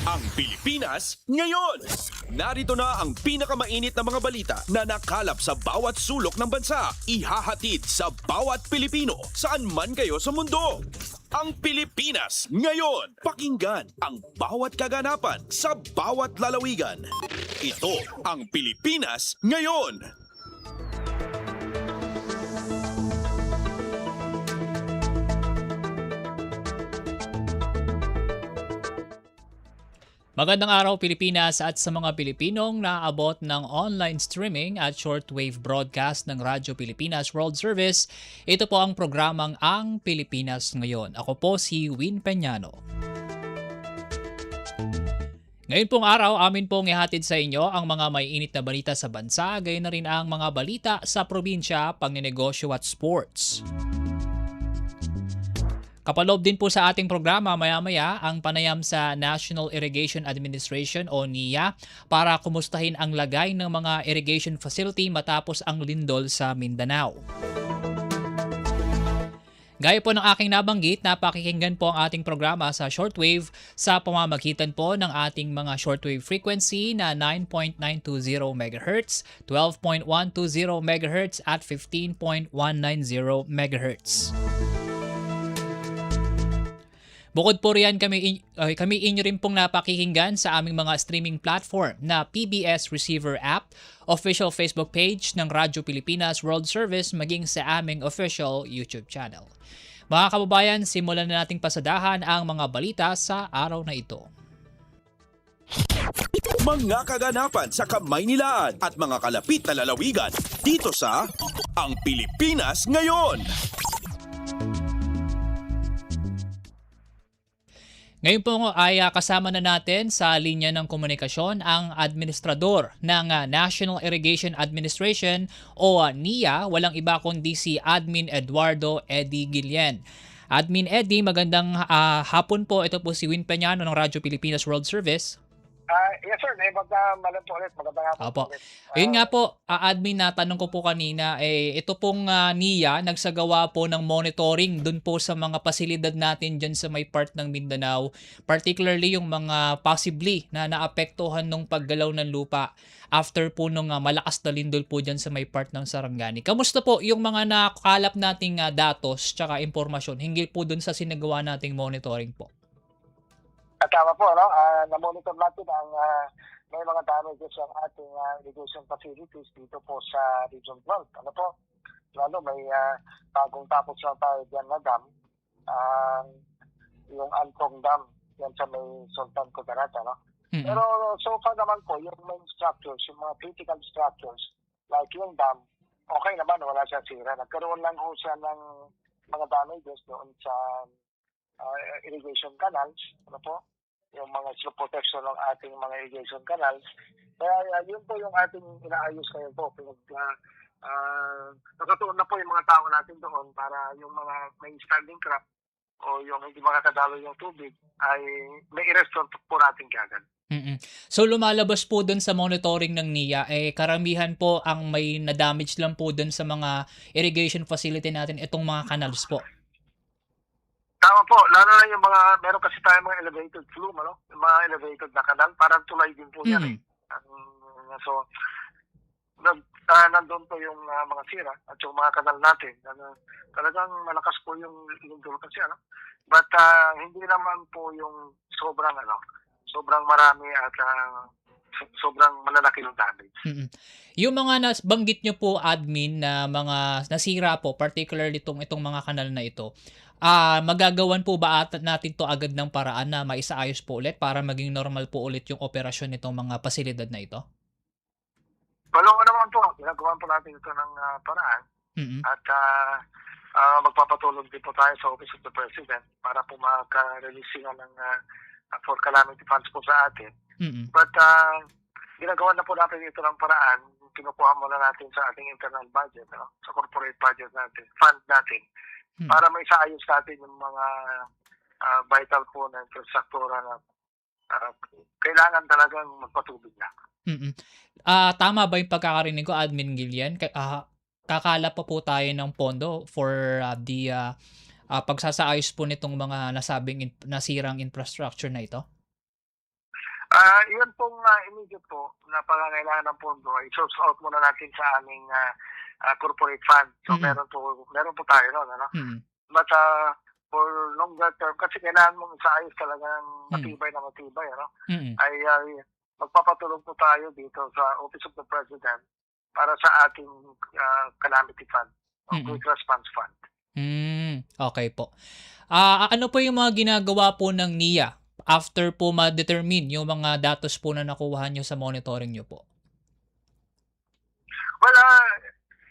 Ang Pilipinas ngayon! Narito na ang pinakamainit na mga balita na nakalap sa bawat sulok ng bansa. Ihahatid sa bawat Pilipino saan man kayo sa mundo. Ang Pilipinas ngayon! Pakinggan ang bawat kaganapan sa bawat lalawigan. Ito ang Pilipinas ngayon! Magandang araw Pilipinas at sa mga Pilipinong naabot ng online streaming at shortwave broadcast ng Radyo Pilipinas World Service. Ito po ang programang Ang Pilipinas Ngayon. Ako po si Win Peñano. Ngayon pong araw, amin pong ihatid sa inyo ang mga may init na balita sa bansa, gayon na rin ang mga balita sa probinsya, pangnenegosyo at sports. Kapaloob din po sa ating programa maya-maya ang panayam sa National Irrigation Administration o NIA para kumustahin ang lagay ng mga irrigation facility matapos ang lindol sa Mindanao. Gaya po ng aking nabanggit, napakikinggan po ang ating programa sa shortwave sa pamamagitan po ng ating mga shortwave frequency na 9.920 MHz, 12.120 MHz at 15.190 MHz. Bukod po riyan, kami inyo rin pong napakikinggan sa aming mga streaming platform na PBS Receiver App, official Facebook page ng Radyo Pilipinas World Service, maging sa aming official YouTube channel. Mga kababayan, simulan na nating pasadahan ang mga balita sa araw na ito. Mga kaganapan sa Kamaynilaan at mga kalapit na lalawigan dito sa Ang Pilipinas Ngayon! Ngayon po ay kasama na natin sa linya ng komunikasyon ang administrador ng National Irrigation Administration o NIA, walang iba kundi si Admin Eduardo Eddie Guillen. Admin Eddie, magandang hapon po. Ito po si Win Peñano ng Radyo Pilipinas World Service. Yes sir, magandang po ulit. Magandang hapon Opo. ulit. Ayun nga po, admin, natanong ko po kanina, ito pong NIA nagsagawa po ng monitoring dun po sa mga pasilidad natin dyan sa may part ng Mindanao, particularly yung mga possibly na naapektuhan ng paggalaw ng lupa after po nung malakas na lindol po dyan sa may part ng Sarangani. Kamusta po yung mga nakalap nating datos tsaka impormasyon hinggil po dun sa sinagawa nating monitoring po? Tama po, no? Na-monitor natin ang may mga damages ang ating irrigation facilities dito po sa Region 12. Ano po? Lalo may bagong tapos lang tayo dyan na dam. Yung Antong Dam, yan sa may Sultan Kudarata, no? Mm-hmm. Pero so far naman po, yung main structures, yung mga critical structures, like yung dam, okay naman, wala siya sira. Nagkaroon lang ho siya ng mga damages doon sa irrigation canals, ano po? Yung mga slope protection ng ating mga irrigation canals. Kaya yun po yung ating inaayos ngayon po. Nakatuon na po yung mga tao natin doon para yung mga may standing crop o yung hindi makakadalo yung tubig ay may i-restore po natin kagad. Mm-mm. So lumalabas po dun sa monitoring ng NIA, karamihan po ang may na-damage lang po dun sa mga irrigation facility natin, itong mga canals po. Tama po, lalo na yung mga, meron kasi tayo mga elevated flume, ano? Yung mga elevated na kanal, parang tulay din po yan. So, nandun po yung mga sira at yung mga kanal natin. Talagang malakas po yung lindol kasi, ano? But hindi naman po yung sobrang marami at sobrang malalaki yung damage. Mm-mm. Yung mga banggit nyo po, admin, na mga nasira po, particularly itong mga kanal na ito, magagawan po ba natin to agad ng paraan na maisaayos po ulit para maging normal po ulit yung operasyon nitong mga pasilidad na ito? Palungan naman po, ginagawa po natin ito ng paraan. Mm-hmm. At magpapatulong din po tayo sa Office of the President para po maka-release sila ng for calamity funds po sa atin. Mm-hmm. But ginagawa na po natin ito ng paraan, kinukuha muna natin sa ating internal budget, sa corporate budget natin, fund natin, para may saayos natin yung mga vital po na infrastruktura na kailangan talagang magpatubig na. Mm-mm. Tama ba yung pagkakarinig ko, Admin Guillen? Kakala pa po tayo ng pondo for the pagsasaayos po nitong mga nasabing nasirang infrastructure na ito? Yun pong immediate po na pangangailangan ng pondo ay source out muna natin sa aming corporate fund. So Mm. meron po tayo noon, ano? Mm. But for longer term, kasi kailangan mong isaayos talagang Mm. matibay, ano? Mm. Ay magpapatulong po tayo dito sa Office of the President para sa ating calamity fund o Mm. quick response fund. Okay po. Ano po yung mga ginagawa po ng NIA after po ma-determine yung mga datos po na nakuha nyo sa monitoring nyo po? Well,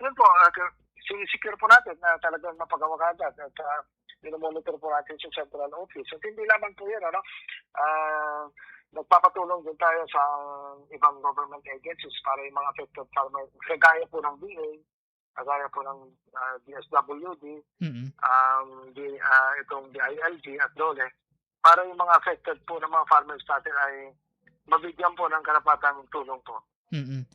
yun po, sinisecure po natin na talagang mapagawa agad at minomonitor po natin sa central office. At hindi lamang po yun, ano? Nagpapatulong din tayo sa ibang government agencies para yung mga affected farmers, kagaya po ng DA, kagaya po ng DSWD, Mm. itong DILG at DOLE, para yung mga affected po ng mga farmers natin ay mabigyan po ng karapatang tulong po. Mm.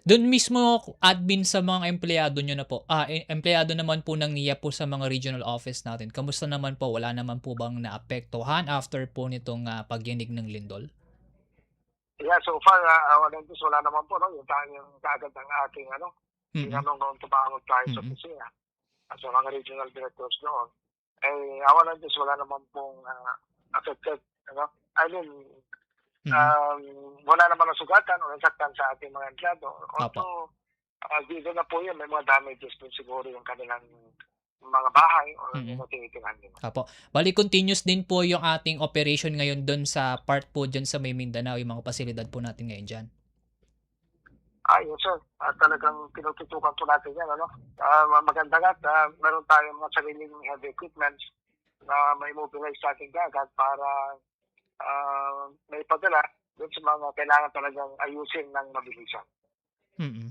Doon mismo admin sa mga empleyado nyo na po. Empleyado naman po ng NIA po sa mga regional office natin. Kamusta naman po? Wala naman po bang naapektuhan after po nitong pagyanig ng lindol? Yeah, so far, wala naman po, no? Yung kaagad ng ating, Mm. tinanong noon tumawag tayo sa Mm. opisina at sa mga regional directors noon. Awan ng Diyos, wala naman pong affected, I mean, wala naman nasugatan o nasaktan sa ating mga empleyado. Although, given na po yun, may mga damages din siguro yung kanilang mga bahay o yung matitirahan nila. Apo. Bali, continuous din po yung ating operation ngayon doon sa part po dyan sa may Mindanao, yung mga pasilidad po natin ngayon dyan. Yes, sir. Talagang tinututukan po natin yan, maganda nga, meron tayong mga sariling heavy equipments na may mobilize natin agad para may padala doon sa mga kailangan talagang ayusin ng mabilisan. Mm.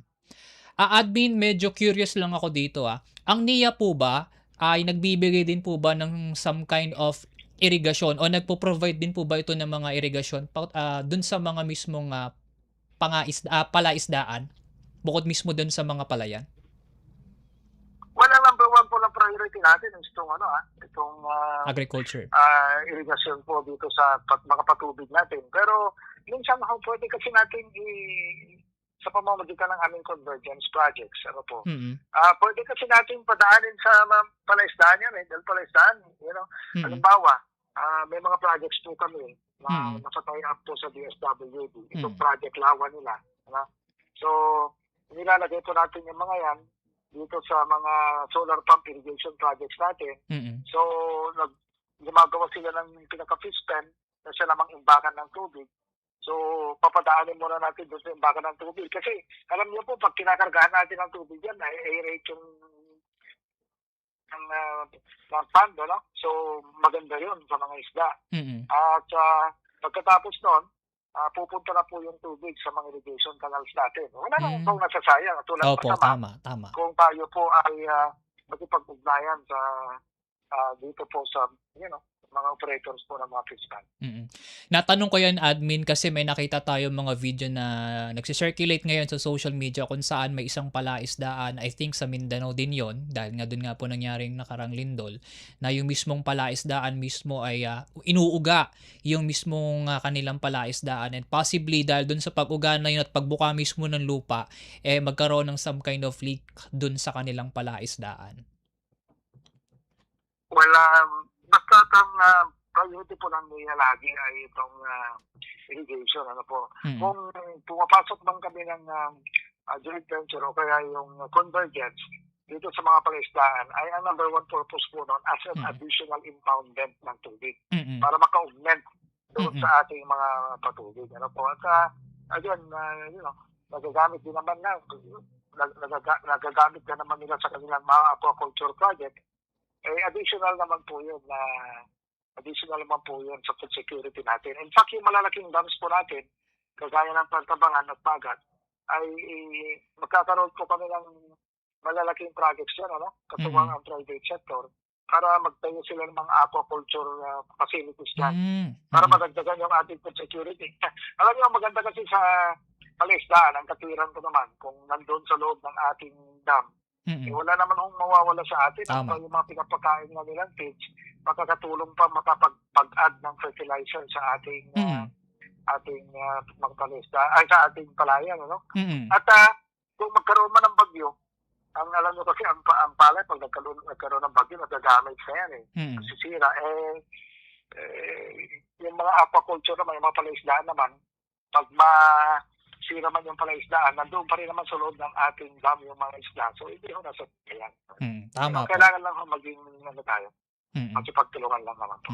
Admin, medyo curious lang ako dito. Ang NIA po ba ay nagbibigay din po ba ng some kind of irrigation o nagpo-provide din po ba ito ng mga irrigation doon sa mga mismong palaisdaan bukod mismo doon sa mga palayan? Wala, number one po lang priority natin is itong Agriculture. irrigation po dito sa mga patubig natin. Pero minsan pwede kasi natin sa pamamagitan ng aming convergence projects, Mm. pwede kasi natin padaanin sa palaisdaan yan, dahil palaisdaan, halimbawa, may mga projects po kami na nakatay up po sa DSWD, itong project lawa nila. So, nilalagay po natin yung mga yan dito sa mga solar pump irrigation projects natin. Mm. So, gumagawa sila ng pinaka-fish pen na siya namang imbakan ng tubig. So, papadaanin muna natin doon sa imbakan ng tubig. Kasi, alam niyo po, pag kinakargahan natin ng tubig yan, aerate yung pond, So, maganda yun sa mga isda. Mm. At pagkatapos nun, pupunta na po yung tubig sa mga irrigation canals natin. Wala namang pong nasasayang. Tulad Opo, tama. kung tayo po ay magipag-ugnayan sa dito po sa mga operators po ng mga fish pond. Mm. Natanong ko yan, admin, kasi may nakita tayo mga video na nagsisirculate ngayon sa social media kung saan may isang palaisdaan, I think sa Mindanao din yon, dahil nga doon nga po nangyaring nakarang lindol, na yung mismong palaisdaan mismo ay inuuga yung mismong kanilang palaisdaan, and possibly dahil doon sa pag-uga na yun at pagbuka mismo ng lupa, magkaroon ng some kind of leak doon sa kanilang palaisdaan. Wala, basta ang priority po ng NIA lagi ay itong irrigation. Kung pumapasok man kami ng joint venture o kaya yung convergence dito sa mga palaisdaan, ay ang number one purpose po noon as an additional impoundment ng tubig para maka-augment doon sa ating mga patubig. At again, nagagamit din naman nagagamit na naman nila sa kanilang mga aquaculture project. Additional naman po yun sa food security natin. In fact, yung malalaking dams po natin, kagaya ng Pantabangan at Pagat, ay magkakaroon po kami ng malalaking projects yan, katuwang ang private sector, para magtayo sila ng mga aquaculture facilities dyan, para madagdagan yung ating food security. Alam niyo, maganda kasi sa palaisdaan, ang katiran ko naman, kung nandun sa loob ng ating dam, wala naman kung mawawala sa atin. Yung mga pinapakain na nilang fish, makakatulong pa makapag-add ng fertilizer sa ating ating mga palaisdaan, ay sa ating palayan, ano? Mm. At kung magkaroon man ng bagyo, ang alam nyo kasi ang palay, pag nagkaroon ng bagyo, nagagamit sa yan Mm. sisira. Yung mga aquaculture naman, yung mga palaisdaan naman, pag masira man yung palaisdaan, nandoon pa rin naman sa loob ng ating dam yung mga isda. So, hindi ho nasa yan. Tama po. Kailangan lang maging tayo. Mm. Makipagtulungan lang naman po.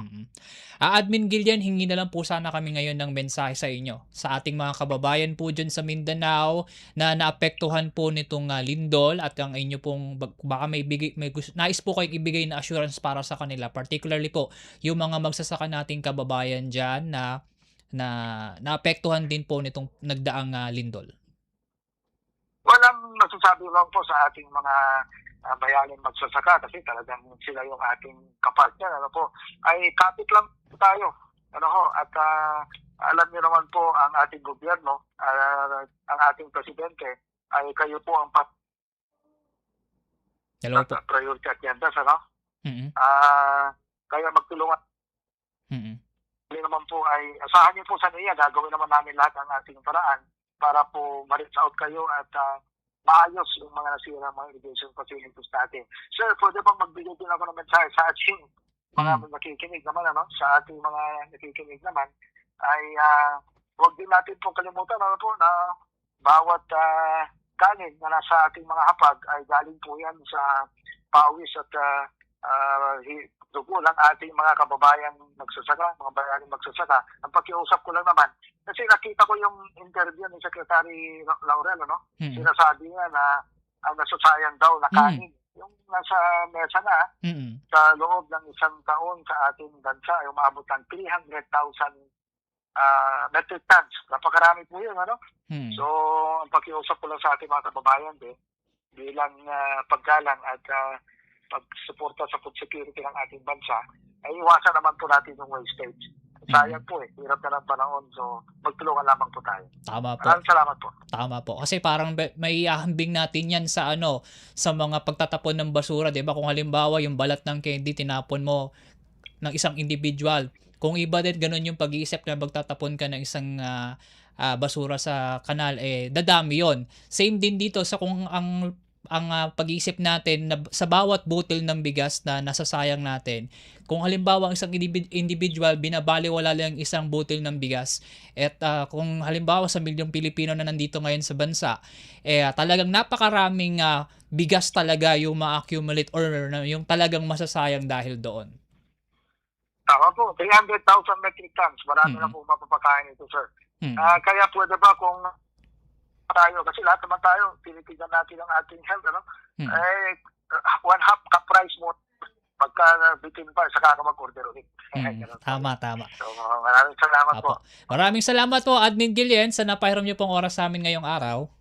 Admin Gillian, hingi na lang po sana kami ngayon ng mensahe sa inyo, sa ating mga kababayan po dyan sa Mindanao na naapektuhan po nitong lindol at ang inyo pong baka nais po kayong ibigay na assurance para sa kanila, particularly po yung mga magsasaka nating kababayan dyan na naapektuhan din po nitong nagdaang lindol. Walang masasabi lang po sa ating mga bayaning magsasaka kasi talagang sila yung ating kapartner, ano po, ay kapit lang tayo, ano ho, at alam niyo naman po ang ating gobyerno, ang ating presidente, ay kayo po ang Hello po. priority agenda, ano? Mm-mm. Kaya magtulungan. Mm-mm. Hindi naman po ay, asahan niyo po sa niya, gagawin naman namin lahat ang ating paraan para po ma-reach out kayo at maayos yung mga nasira mga irrigation facilities natin. Sir, pwede bang magbigay din ako ng mensahe sa ating mga nakikinig naman, ano? Sa ating mga nakikinig naman, ay huwag din natin po kalimutan, ano po, na bawat kanin na nasa ating mga hapag ay galing po yan sa pawis at dugo lang ating mga kababayan magsasaka, mga bayaning magsasaka. Ang pakiusap ko lang naman, kasi nakita ko yung interview ni Secretary Laurel, ano? Sinasabi niya na ang nasasayang daw na kanin, yung nasa mesa na sa loob ng isang taon sa ating bansa ay umaabot ng 300,000 metric tons. Napakarami po yun, ano? So, ang pakiusap ko lang sa ating mga kababayan bilang paggalang at pagsuporta sa food security ng ating bansa, ay iwasan naman po natin yung wastage. Sayang po hirap na ng panahon, so magtulungan lamang po tayo. Tama po. Maraming salamat po. Tama po. Kasi parang may ihahambing natin yan sa sa mga pagtatapon ng basura, 'di ba? Kung halimbawa yung balat ng candy tinapon mo ng isang individual. Kung iba din ganun yung pag-iisip na magtatapon ka ng isang basura sa kanal, dadami 'yon. Same din dito sa kung ang pag-iisip natin na sa bawat butil ng bigas na nasasayang natin, kung halimbawa ang isang individual binabaliwala lang isang butil ng bigas at kung halimbawa sa milyong Pilipino na nandito ngayon sa bansa, talagang napakaraming bigas talaga yung ma-accumulate or yung talagang masasayang dahil doon. Tama po, 300,000 metric tons. Marami na po mapapakain ito, sir. Kaya pwede ba kung tayo, kasi lahat naman tayo, tinitignan natin ang ating health, ano? One half ka price mo, pagka bitin pa, saka ka mag-order ulit. Tama. So, maraming salamat po. Maraming salamat po, Admin Gillian, sa napahiram niyo pong oras sa amin ngayong araw.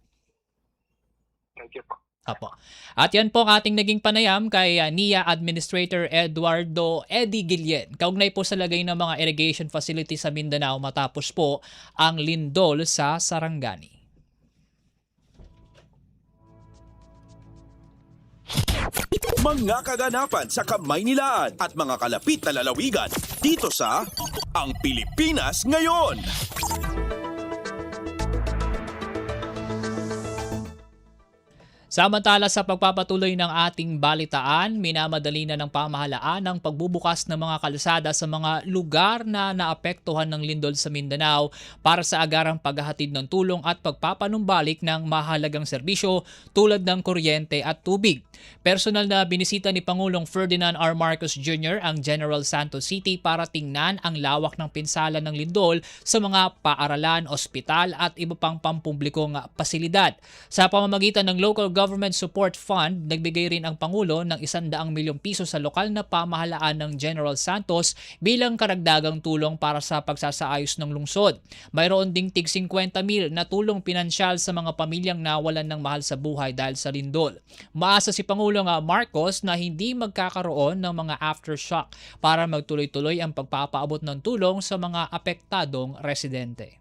Thank you po. Apo. At yan po ang ating naging panayam kay NIA Administrator Eduardo Eddie Gillian. Kaugnay po sa lagay ng mga irrigation facilities sa Mindanao matapos po ang lindol sa Sarangani. Mga kaganapan sa Kamaynilaan at mga kalapit na lalawigan dito sa Ang Pilipinas Ngayon. Samantala sa pagpapatuloy ng ating balitaan, minamadali na ng pamahalaan ang pagbubukas ng mga kalsada sa mga lugar na naapektuhan ng lindol sa Mindanao para sa agarang paghahatid ng tulong at pagpapanumbalik ng mahalagang serbisyo tulad ng kuryente at tubig. Personal na binisita ni Pangulong Ferdinand R. Marcos Jr. ang General Santos City para tingnan ang lawak ng pinsala ng lindol sa mga paaralan, ospital at iba pang pampublikong pasilidad. Sa pamamagitan ng Local Government Support Fund, nagbigay rin ang Pangulo ng 100 milyong piso sa lokal na pamahalaan ng General Santos bilang karagdagang tulong para sa pagsasaayos ng lungsod. Mayroon ding tig 50 mil na tulong pinansyal sa mga pamilyang nawalan ng mahal sa buhay dahil sa lindol. Maasa si Pangulong Marcos na hindi magkakaroon ng mga aftershock para magtuloy-tuloy ang pagpapaabot ng tulong sa mga apektadong residente.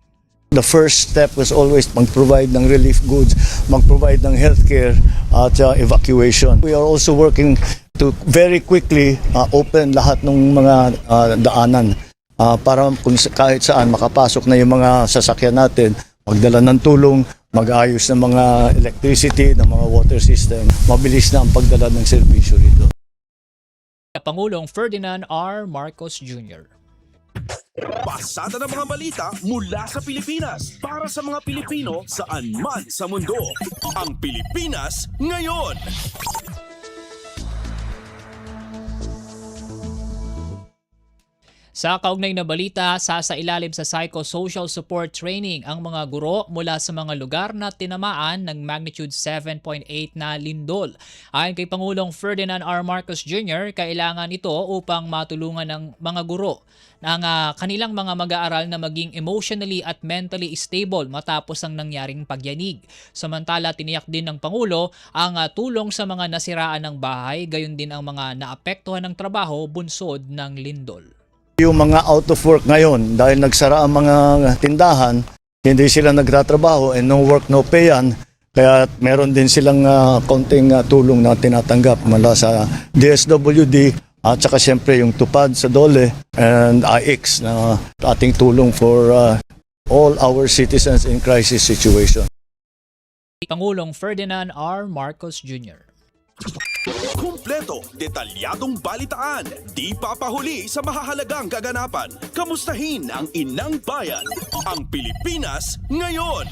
The first step was always mag-provide ng relief goods, mag-provide ng healthcare at evacuation. We are also working to very quickly open lahat ng mga daanan para kahit saan makapasok na yung mga sasakyan natin, magdala ng tulong, mag-ayos ng mga electricity, ng mga water system. Mabilis na ang pagdala ng serbisyo rito. Pangulong Ferdinand R. Marcos Jr. Pasada ng mga balita mula sa Pilipinas para sa mga Pilipino saan man sa mundo. Ang Pilipinas ngayon. Sa kaugnay na balita, sasailalim sa psychosocial support training ang mga guro mula sa mga lugar na tinamaan ng magnitude 7.8 na lindol. Ayon kay Pangulong Ferdinand R. Marcos Jr., kailangan ito upang matulungan ng mga guro ng kanilang mga mag-aaral na maging emotionally at mentally stable matapos ang nangyaring pagyanig. Samantala, tiniyak din ng Pangulo ang tulong sa mga nasiraan ng bahay, gayon din ang mga naapektuhan ng trabaho bunsod ng lindol. Yung mga out of work ngayon, dahil nagsara ang mga tindahan, hindi sila nagtatrabaho and no work, no pay yan. Kaya meron din silang konting tulong na tinatanggap mula sa DSWD at saka siyempre yung tupad sa DOLE and IX na ating tulong for all our citizens in crisis situation. Pangulong Ferdinand R. Marcos Jr. Kumpleto, detalyadong balitaan, di papahuli sa mahahalagang kaganapan. Kamustahin ang inang bayan, ang Pilipinas ngayon.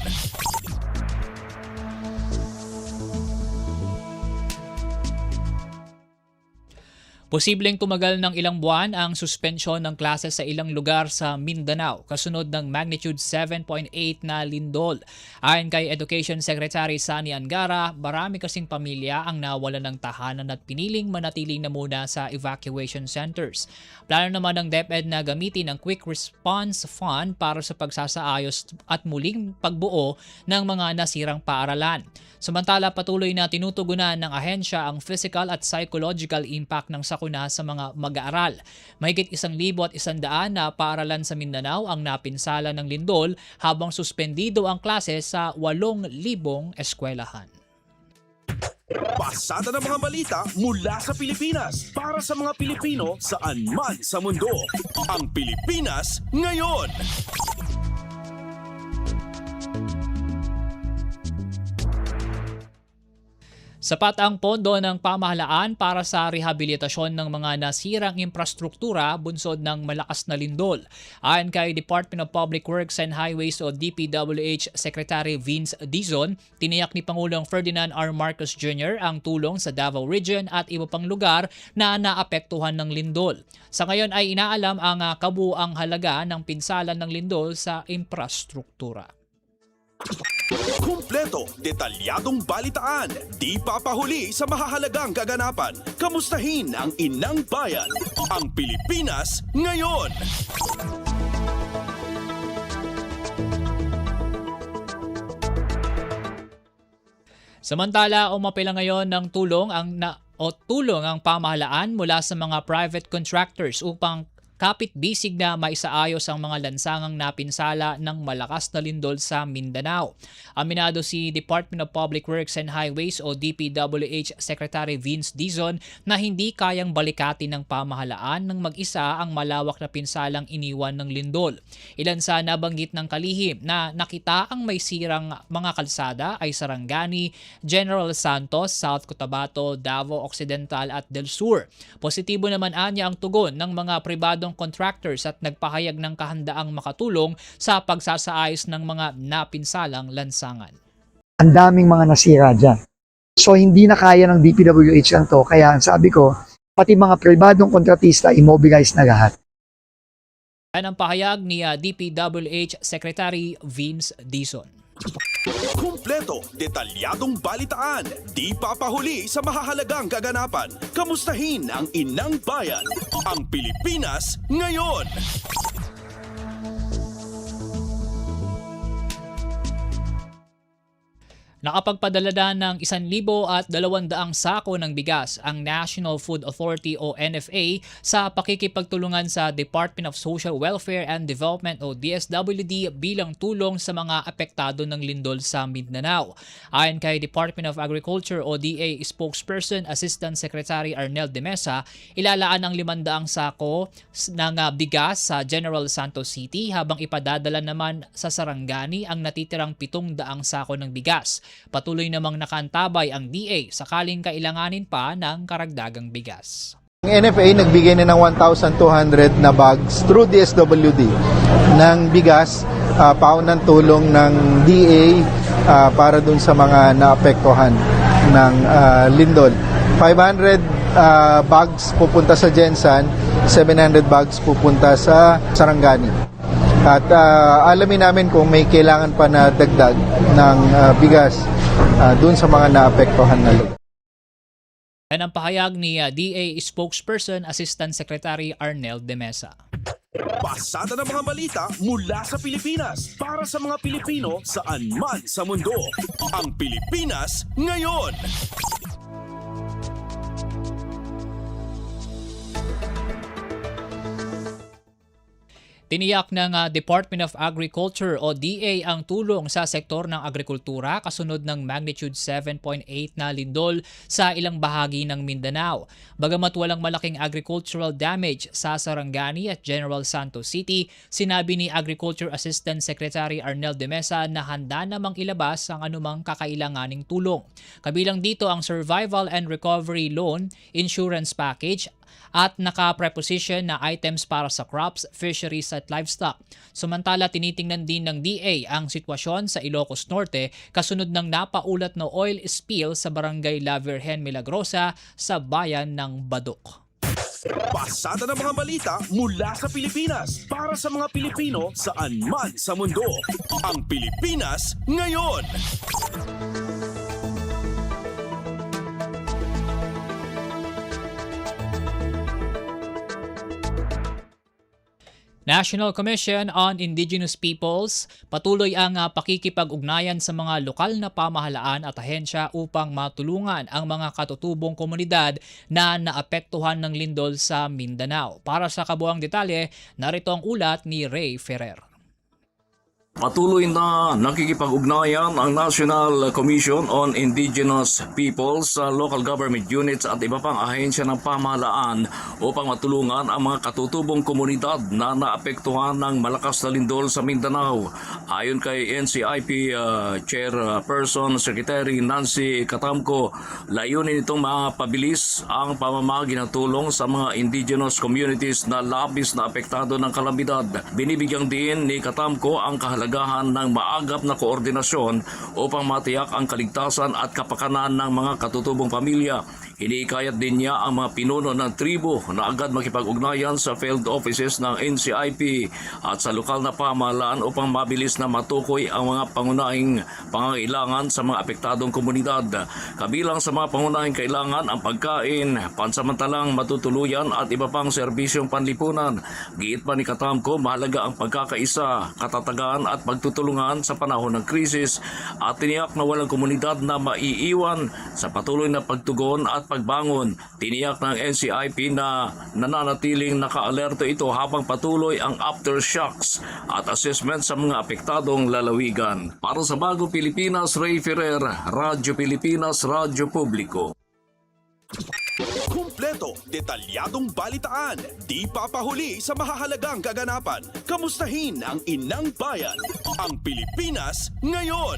Posibleng tumagal ng ilang buwan ang suspensyon ng klase sa ilang lugar sa Mindanao kasunod ng magnitude 7.8 na lindol. Ayon kay Education Secretary Sani Angara, marami kasing pamilya ang nawalan ng tahanan at piniling manatili na muna sa evacuation centers. Plano naman ng DepEd na gamitin ang Quick Response Fund para sa pagsasaayos at muling pagbuo ng mga nasirang paaralan. Samantala, patuloy na tinutugunan ng ahensya ang physical at psychological impact ng sakuna sa mga mag-aaral. Mahigit 1,100 na paaralan sa Mindanao ang napinsala ng lindol habang suspendido ang klase sa 8,000 eskwelahan. Pasada ng mga balita mula sa Pilipinas para sa mga Pilipino saan man sa mundo. Ang Pilipinas ngayon. Sapat ang pondo ng pamahalaan para sa rehabilitasyon ng mga nasirang infrastruktura bunsod ng malakas na lindol. Ayon kay Department of Public Works and Highways o DPWH Secretary Vince Dizon, tiniyak ni Pangulong Ferdinand R. Marcos Jr. ang tulong sa Davao Region at iba pang lugar na naapektuhan ng lindol. Sa ngayon ay inaalam ang kabuuang halaga ng pinsala ng lindol sa infrastruktura. Kumpleto, detalyadong balitaan, di papahuli sa mahahalagang kaganapan. Kamustahin ang inang bayan, ang Pilipinas ngayon. Samantala, umapela ngayon ng tulong ang pamahalaan mula sa mga private contractors upang kapit-bisig na maisaayos ang mga lansangang napinsala ng malakas na lindol sa Mindanao. Aminado si Department of Public Works and Highways o DPWH Secretary Vince Dizon na hindi kayang balikatin ng pamahalaan ng mag-isa ang malawak na pinsalang iniwan ng lindol. Ilan sa nabanggit ng kalihim na nakita ang may sirang mga kalsada ay Sarangani, General Santos, South Cotabato, Davao Occidental at Del Sur. Positibo naman anya ang tugon ng mga pribadong contractors at nagpahayag ng kahandaang makatulong sa pagsasaayos ng mga napinsalang lansangan. Ang daming mga nasira dyan. So hindi na kaya ng DPWH lang to, kaya sabi ko, pati mga pribadong kontratista, immobilize na lahat. Yan ang pahayag ni DPWH Secretary Vince Dizon. Kumpleto, detalyadong balitaan, di papahuli sa mahahalagang kaganapan. Kamustahin ang inang bayan, ang Pilipinas ngayon. Nakapagpadala na ng 1,200 sako ng bigas ang National Food Authority o NFA sa pakikipagtulungan sa Department of Social Welfare and Development o DSWD bilang tulong sa mga apektado ng lindol sa Mindanao. Ayon kay Department of Agriculture o DA spokesperson Assistant Secretary Arnel de Mesa, ilalaan ang 500 sako ng bigas sa General Santos City habang ipadadala naman sa Sarangani ang natitirang 700 sako ng bigas. Patuloy namang nakaantabay ang DA sakaling kailanganin pa ng karagdagang bigas. Ang NFA nagbigay na ng 1,200 na bags through DSWD ng bigas, paunang tulong ng DA para dun sa mga naapektuhan ng lindol. 500 bags pupunta sa Jensan, 700 bags pupunta sa Sarangani. At alamin namin kung may kailangan pa na dagdag ng bigas dun sa mga naapektuhan na lugar. Yan ang pahayag ni DA spokesperson Assistant Secretary Arnel de Mesa. Pasada ng mga balita mula sa Pilipinas para sa mga Pilipino saan man sa mundo. Ang Pilipinas ngayon. Tiniyak ng Department of Agriculture o DA ang tulong sa sektor ng agrikultura kasunod ng magnitude 7.8 na lindol sa ilang bahagi ng Mindanao. Bagamat walang malaking agricultural damage sa Sarangani at General Santos City, sinabi ni Agriculture Assistant Secretary Arnel de Mesa na handa namang ilabas ang anumang kakailanganing tulong. Kabilang dito ang Survival and Recovery Loan Insurance Package at naka-preposition na items para sa crops, fisheries at livestock. Samantala, tinitingnan din ng DA ang sitwasyon sa Ilocos Norte kasunod ng napaulat na oil spill sa barangay La Virgen Milagrosa sa bayan ng Badok. Pasada ng mga balita mula sa Pilipinas para sa mga Pilipino saan man sa mundo. Ang Pilipinas ngayon. National Commission on Indigenous Peoples, patuloy ang pakikipag-ugnayan sa mga lokal na pamahalaan at ahensya upang matulungan ang mga katutubong komunidad na naapektuhan ng lindol sa Mindanao. Para sa kabuang detalye, narito ang ulat ni Ray Ferrer. Patuloy na nakikipag-ugnayan ang National Commission on Indigenous Peoples sa local government units at iba pang ahensya ng pamahalaan upang matulungan ang mga katutubong komunidad na naapektuhan ng malakas na lindol sa Mindanao. Ayon kay NCIP Chairperson Secretary Nancy Catamco, layunin itong mapabilis ang pamamahagi ng tulong sa mga indigenous communities na labis na apektado ng kalamidad. Binibigyang din ni Catamco ang kahalagahan ng maagap na koordinasyon upang matiyak ang kaligtasan at kapakanan ng mga katutubong pamilya. Iniikayat din niya ang mga pinuno ng tribo na agad makipag-ugnayan sa field offices ng NCIP at sa lokal na pamahalaan upang mabilis na matukoy ang mga pangunahing pangangailangan sa mga apektadong komunidad. Kabilang sa mga pangunahing kailangan ang pagkain, pansamantalang matutuluyan at iba pang serbisyong panlipunan. Giit pa ni Catamco, mahalaga ang pagkakaisa, katatagan at pagtutulungan sa panahon ng krisis at tiniyak na walang komunidad na maiiwan sa patuloy na pagtugon at pagbangon. Tiniyak ng NCIP na nananatiling naka-alerto ito habang patuloy ang aftershocks at assessment sa mga apektadong lalawigan. Para sa Bagong Pilipinas, Ray Ferrer, Radyo Pilipinas, Radyo Publiko. Kumpleto, detalyadong balitaan, di papahuli sa mahahalagang kaganapan. Kamustahin ang inang bayan, ang Pilipinas ngayon.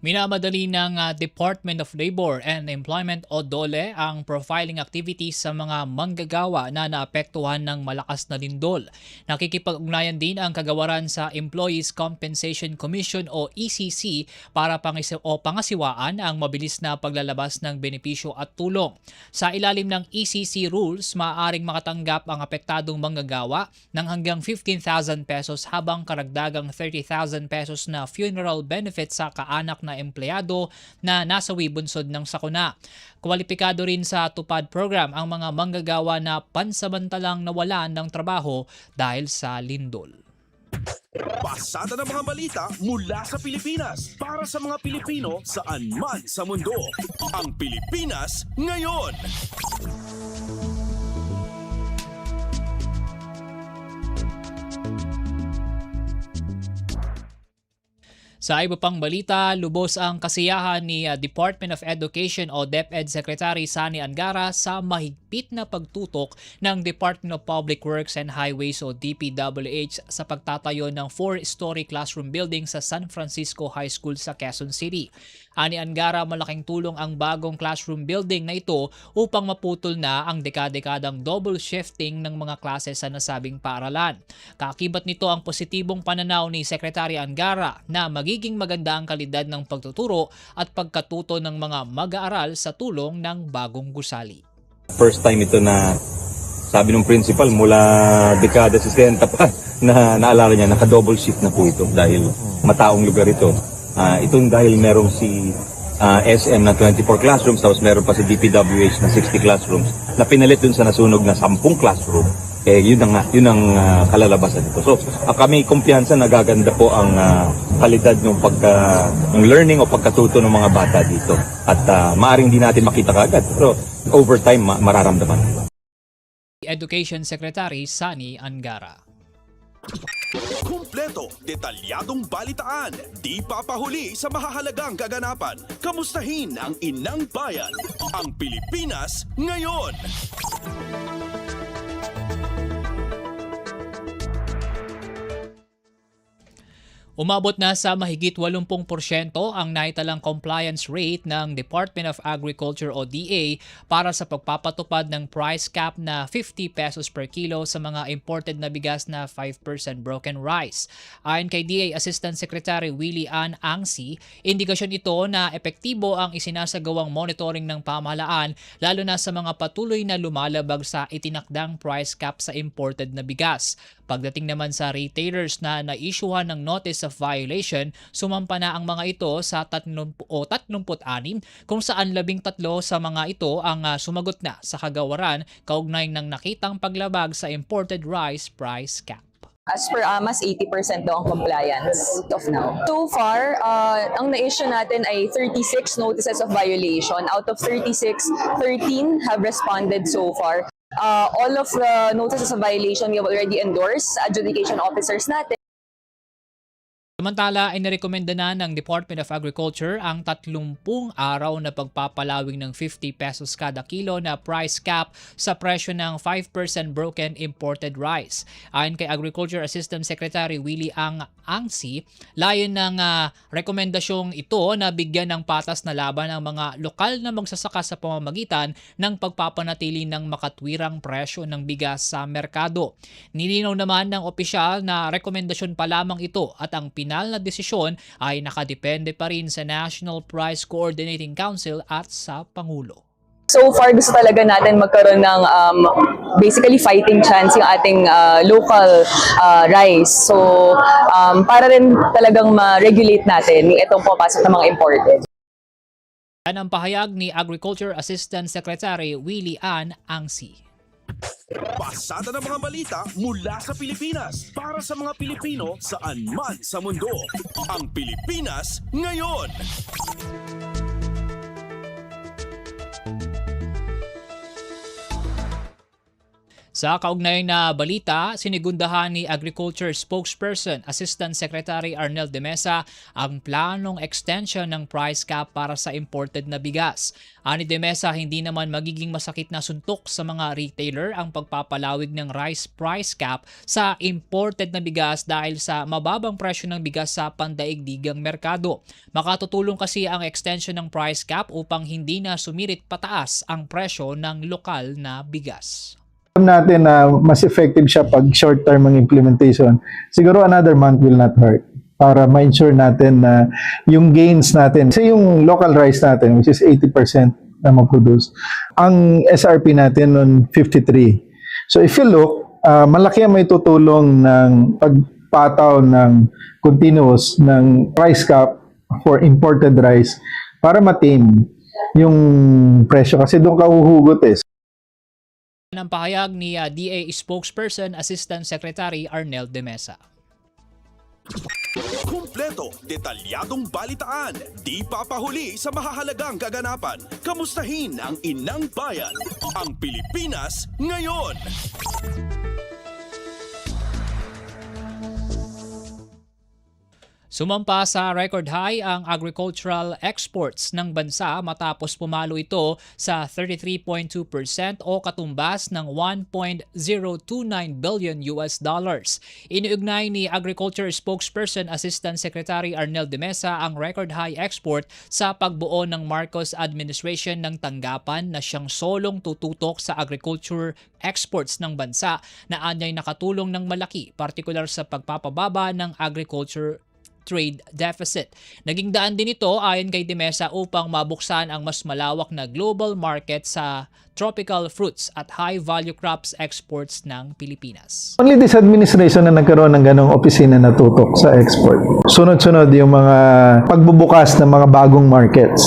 Minamadali ng Department of Labor and Employment o DOLE ang profiling activities sa mga manggagawa na naapektuhan ng malakas na lindol. Nakikipag-ugnayan din ang kagawaran sa Employees Compensation Commission o ECC para pangasiwaan ang mabilis na paglalabas ng benepisyo at tulong. Sa ilalim ng ECC rules, maaaring makatanggap ang apektadong manggagawa ng hanggang 15,000 pesos habang karagdagang 30,000 pesos na funeral benefit sa kaanak na mga empleyado na nasawi bunsod ng sakuna. Kwalipikado rin sa TUPAD program ang mga manggagawa na pansamantalang nawalan ng trabaho dahil sa lindol. Pasada ng mga balita mula sa Pilipinas para sa mga Pilipino saan man sa mundo. Ang Pilipinas ngayon. Sa iba pang balita, lubos ang kasiyahan ni Department of Education o DepEd Secretary Sani Angara sa mahigpit na pagtutok ng Department of Public Works and Highways o DPWH sa pagtatayo ng 4-story classroom building sa San Francisco High School sa Quezon City. Ani Angara, malaking tulong ang bagong classroom building na ito upang maputol na ang dekadekadang double shifting ng mga klase sa nasabing paaralan. Kakibat nito ang positibong pananaw ni Secretary Angara na magiging maganda ang kalidad ng pagtuturo at pagkatuto ng mga mag-aaral sa tulong ng bagong gusali. First time ito na sabi ng principal mula dekada 60 pa na naalala niya naka-double shift na po ito dahil mataong lugar ito. Itong dahil merong si SM na 24 classrooms tapos meron pa si DPWH na 60 classrooms na pinalit dun sa nasunog na 10 classroom. Yun ang kalalabasan nito. So kami kumpiyansa na gaganda po ang kalidad ng learning o pagkatuto ng mga bata dito. At maaring di natin makita kagad pero over time mararamdaman. Education Secretary Sani Angara. Kumpleto, detalyadong balitaan, di papahuli sa mahahalagang kaganapan. Kamustahin ang inang bayan, ang Pilipinas ngayon. Umabot na sa mahigit 80% ang naitalang compliance rate ng Department of Agriculture o DA para sa pagpapatupad ng price cap na 50 pesos per kilo sa mga imported na bigas na 5% broken rice. Ayon kay DA Assistant Secretary Willie Ann Angsi, indikasyon ito na epektibo ang isinasagawang monitoring ng pamahalaan lalo na sa mga patuloy na lumalabag sa itinakdang price cap sa imported na bigas. Pagdating naman sa retailers na na-issuehan ng notice of violation, sumampa na ang mga ito sa 36 kung saan 13 sa mga ito ang sumagot na sa kagawaran kaugnay ng nakitang paglabag sa imported rice price cap. As per AMAS, 80% daw ang compliance of now. So far, ang na-issue natin ay 36 notices of violation. Out of 36, 13 have responded so far. All of the notices of violation we have already endorsed sa adjudication officers natin. Samantala ay narekomenda na ng Department of Agriculture ang 30 araw na pagpapalawig ng 50 pesos kada kilo na price cap sa presyo ng 5% broken imported rice. Ayon kay Agriculture Assistant Secretary Willie Angsi, layon ng rekomendasyong ito na bigyan ng patas na laban ang mga lokal na magsasaka sa pamamagitan ng pagpapanatili ng makatwirang presyo ng bigas sa merkado. Nilinaw naman ng opisyal na rekomendasyon pa lamang ito at ang final na desisyon ay nakadepende pa rin sa National Price Coordinating Council at sa Pangulo. So far, gusto talaga natin magkaroon ng basically fighting chance yung ating local rice. So, para rin talagang ma-regulate natin yung itong papasok ng mga imported. Yan ang pahayag ni Agriculture Assistant Secretary Willie Ann Angsi. Pasada ng mga balita mula sa Pilipinas para sa mga Pilipino saan man sa mundo. Ang Pilipinas ngayon. Sa kaugnay na balita, sinigundahan ni Agriculture Spokesperson Assistant Secretary Arnel de Mesa ang planong extension ng price cap para sa imported na bigas. Ani de Mesa, hindi naman magiging masakit na suntok sa mga retailer ang pagpapalawig ng rice price cap sa imported na bigas dahil sa mababang presyo ng bigas sa pandaigdigang merkado. Makatutulong kasi ang extension ng price cap upang hindi na sumirit pataas ang presyo ng lokal na bigas. Alam natin na mas effective siya pag short-term ang implementation. Siguro another month will not hurt para ma-ensure natin na yung gains natin, kasi yung local rice natin, which is 80% na ma-produce, ang SRP natin on 53. So if you look, malaki ang may tutulong ng pagpataw ng continuous ng price cap for imported rice para ma-tame yung presyo kasi doon ka uhugot eh. Ng pahayag ni DA spokesperson Assistant Secretary Arnel de Mesa. Kumpleto, detalyadong balitaan, di papahuli sa mahahalagang kaganapan. Kamustahin ang inang bayan, ang Pilipinas ngayon. Sumampa sa record high ang agricultural exports ng bansa matapos pumalo ito sa 33.2% o katumbas ng 1.029 billion US dollars. Iniugnay ni Agriculture Spokesperson Assistant Secretary Arnel de Mesa ang record high export sa pagbuo ng Marcos administration ng tanggapan na siyang solong tututok sa agriculture exports ng bansa na anyay nakatulong ng malaki, partikular sa pagpapababa ng agriculture trade deficit. Naging daan din ito ayon kay De Mesa upang mabuksan ang mas malawak na global market sa tropical fruits at high-value crops exports ng Pilipinas. Only this administration na nagkaroon ng ganong opisina na tutok sa export. Sunod-sunod yung mga pagbubukas ng mga bagong markets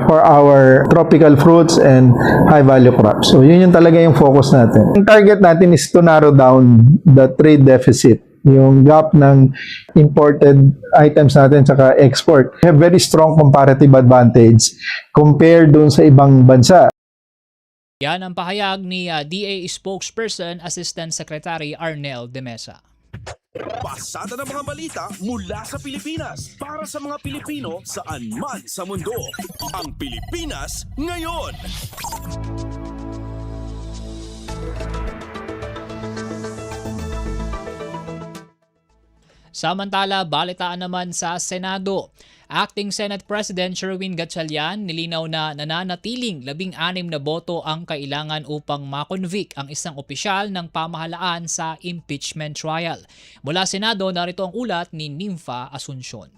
for our tropical fruits and high-value crops. So yun yung talaga yung focus natin. Ang target natin is to narrow down the trade deficit, yung gap ng imported items natin saka export. We have very strong comparative advantage compared dun sa ibang bansa. Yan ang pahayag ni DA spokesperson Assistant Secretary Arnel de Mesa. Pasada ng mga balita mula sa Pilipinas para sa mga Pilipino saan man sa mundo. Ang Pilipinas ngayon. Samantala, balitaan naman sa Senado. Acting Senate President Sherwin Gatchalian nilinaw na nananatiling 16 na boto ang kailangan upang makonvict ang isang opisyal ng pamahalaan sa impeachment trial. Mula Senado, narito ang ulat ni Nympha Asuncion.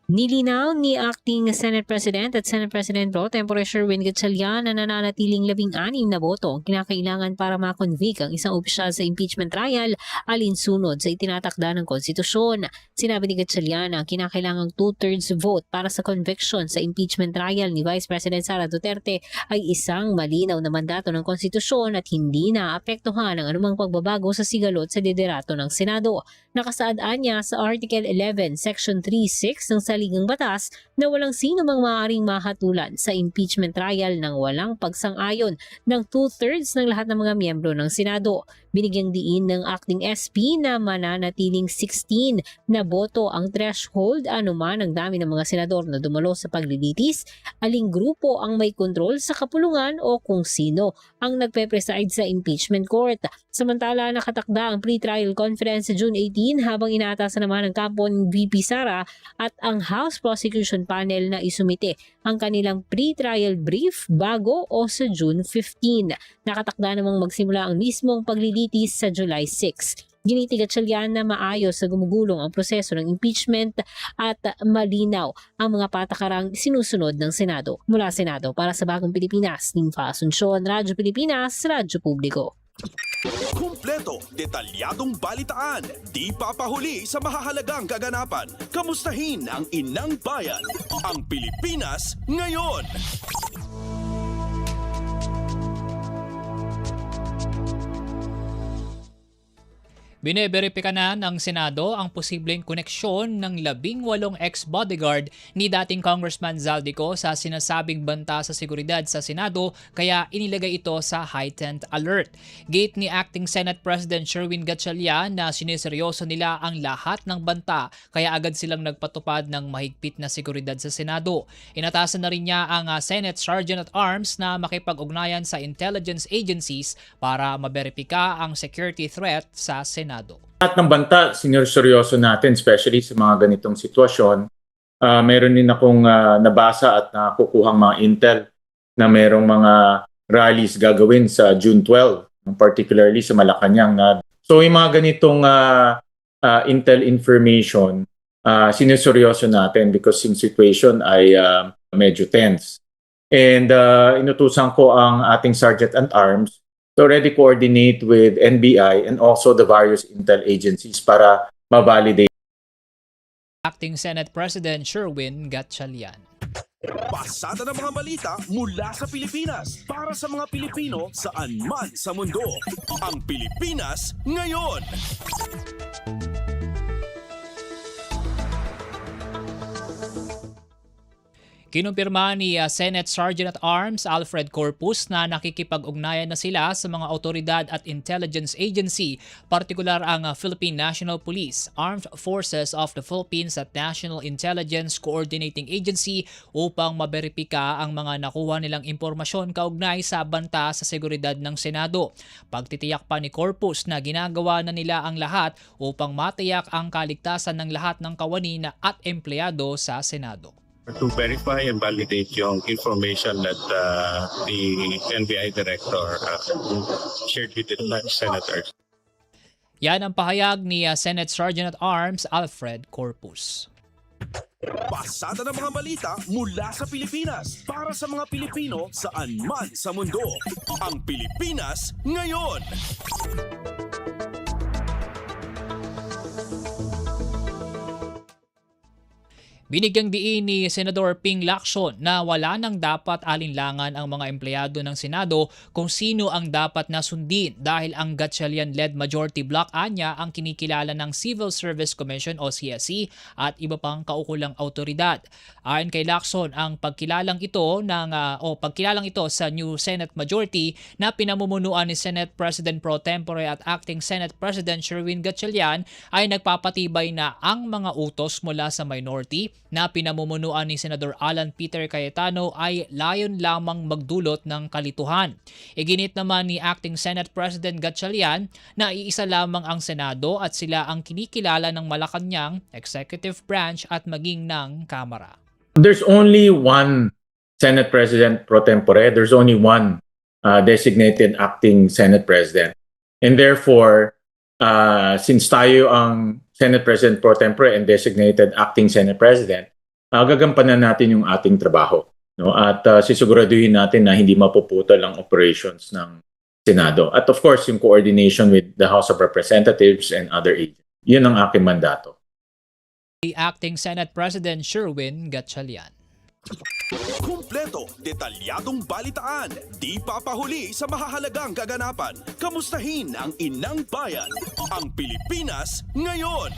Nilinaw ni Acting Senate President at Senate President Pro Tempore Sherwin Gatchalian na nananatiling 16 na boto ang kinakailangan para makonvict ang isang opisyal sa impeachment trial alinsunod sa itinatakda ng konstitusyon. Sinabi ni Gatchalian na kinakailangang 2/3 vote para sa conviction sa impeachment trial ni Vice President Sara Duterte ay isang malinaw na mandato ng konstitusyon at hindi naapektuhan ang anumang pagbabago sa sigalot sa liderato ng Senado. Nakasaad niya sa Article 11, Section 3.6 ng saligang batas na walang sino mang maaaring mahatulan sa impeachment trial nang walang pagsang-ayon ng 2/3 ng lahat ng mga miyembro ng Senado. Binigyang diin ng Acting SP na mananatiling 16 na boto ang threshold anuman ang dami ng mga senador na dumalo sa paglilitis, aling grupo ang may kontrol sa kapulungan o kung sino ang nagpe-preside sa impeachment court. Samantala, nakatakda ang pre-trial conference sa June 18 habang inaatasan naman ng kampo ni VP Sara at ang House Prosecution Panel na isumite ang kanilang pre-trial brief bago o sa June 15. Nakatakda namang magsimula ang mismong paglilitis sa July 6. Giniti Gatchalian na maayos sa gumugulong ang proseso ng impeachment at malinaw ang mga patakarang sinusunod ng Senado. Mula Senado para sa Bagong Pilipinas, Nympha Asuncion, Radyo Pilipinas, Radyo Publiko. Kumpleto, detalyadong balitaan, di papahuli sa mahahalagang kaganapan. Kamustahin ang inang bayan, ang Pilipinas ngayon. Bineberipika na ng Senado ang posibleng koneksyon ng 18 ex-bodyguard ni dating Congressman Zaldico sa sinasabing banta sa seguridad sa Senado kaya inilagay ito sa heightened alert. Gate ni Acting Senate President Sherwin Gatchalian na siniseryoso nila ang lahat ng banta kaya agad silang nagpatupad ng mahigpit na seguridad sa Senado. Inatasan na rin niya ang Senate Sergeant at Arms na makipag-ugnayan sa intelligence agencies para maberipika ang security threat sa Senado. Lahat ng banta, sineryoso natin, especially sa mga ganitong sitwasyon. Meron din akong nabasa at nakukuhang mga intel na merong mga rallies gagawin sa June 12, particularly sa Malacanang. So yung mga ganitong intel information, sineryoso natin because yung situation ay medyo tense. And inutusan ko ang ating Sergeant at Arms to already coordinate with NBI and also the various intel agencies para ma-validate. Acting Senate President Sherwin Gatchalian. Pasada ng mga balita mula sa Pilipinas para sa mga Pilipino saan man sa mundo. Ang Pilipinas ngayon. Kinumpirma ni Senate Sergeant-at-Arms Alfred Corpus na nakikipag-ugnayan na sila sa mga otoridad at intelligence agency, partikular ang Philippine National Police, Armed Forces of the Philippines at National Intelligence Coordinating Agency upang maberipika ang mga nakuha nilang impormasyon kaugnay sa banta sa seguridad ng Senado. Pagtitiyak pa ni Corpus na ginagawa na nila ang lahat upang matiyak ang kaligtasan ng lahat ng kawani at empleyado sa Senado. To verify and validate yung information that the NBI director shared with the senators. Yan ang pahayag ni Senate Sergeant-at-Arms Alfred Corpus. Pasada ng mga balita mula sa Pilipinas para sa mga Pilipino saan man sa mundo. Ang Pilipinas ngayon. Binigyang diin ni Senador Ping Lacson na wala nang dapat alinlangan ang mga empleyado ng Senado kung sino ang dapat nasundin dahil ang Gatchalian-led majority bloc anya ang kinikilala ng Civil Service Commission o CSC at iba pang kaukulang autoridad. Ayon kay Lacson, ang pagkilalang ito sa new Senate majority na pinamumunuan ni Senate President Pro Tempore at Acting Senate President Sherwin Gatchalian ay nagpapatibay na ang mga utos mula sa minority na pinamumunuan ni Senador Alan Peter Cayetano ay layon lamang magdulot ng kalituhan. Iginit naman ni Acting Senate President Gatchalian na iisa lamang ang Senado at sila ang kinikilala ng Malacanang, executive branch at maging ng Kamara. There's only one Senate President pro tempore. There's only one designated acting Senate President. And therefore, since tayo ang Senate President pro tempore and designated acting Senate President, gagampanan natin yung ating trabaho. No? At sisiguraduhin natin na hindi mapuputol ang operations ng Senado. At of course, yung coordination with the House of Representatives and other agencies. Yun ang aking mandato. Acting Senate President Sherwin Gatchalian. Kumpleto, detalyadong balitaan, di papahuli sa mahahalagang kaganapan. Kamustahin ang inang bayan, ang Pilipinas ngayon.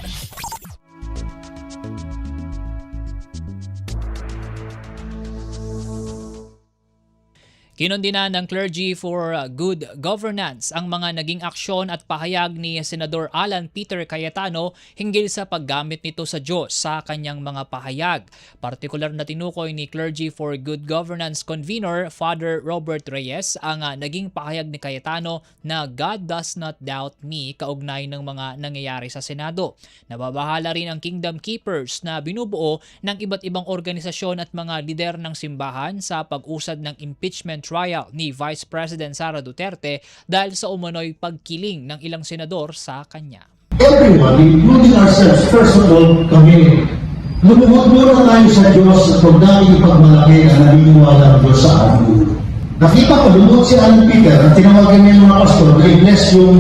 Kinundinan ng Clergy for Good Governance ang mga naging aksyon at pahayag ni Senador Alan Peter Cayetano hinggil sa paggamit nito sa Diyos sa kanyang mga pahayag. Partikular na tinukoy ni Clergy for Good Governance Convener Father Robert Reyes ang naging pahayag ni Cayetano na God does not doubt me kaugnay ng mga nangyayari sa Senado. Nababahala rin ang Kingdom Keepers na binubuo ng iba't ibang organisasyon at mga lider ng simbahan sa pag-usad ng impeachment trial ni Vice President Sara Duterte dahil sa umano'y pagkiling ng ilang senador sa kanya. Everyone, including ourselves, first of all, kami, lumuhod muna tayo sa Diyos at huwag namin ipagmalaki ang naniniwala ng Diyos sa atin. Nakita ko, lumuhod si Alan Peter at tinawagan niya yung mga pastor na i-bless yung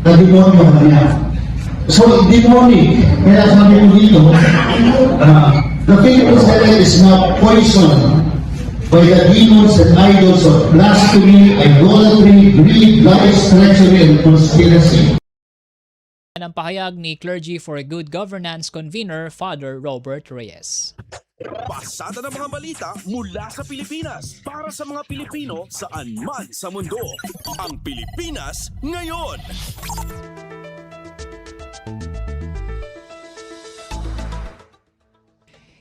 demonyo niya. So, demonic, kaya sabi ko dito, the Philippines is not poisoned by the demons and idols of blasphemy, idolatry, greed, lies, treachery, and conspiracy. Ang pahayag ni Clergy for Good Governance Convener Father Robert Reyes. Pasada ng mga balita mula sa Pilipinas para sa mga Pilipino saan man sa mundo. Ang Pilipinas ngayon.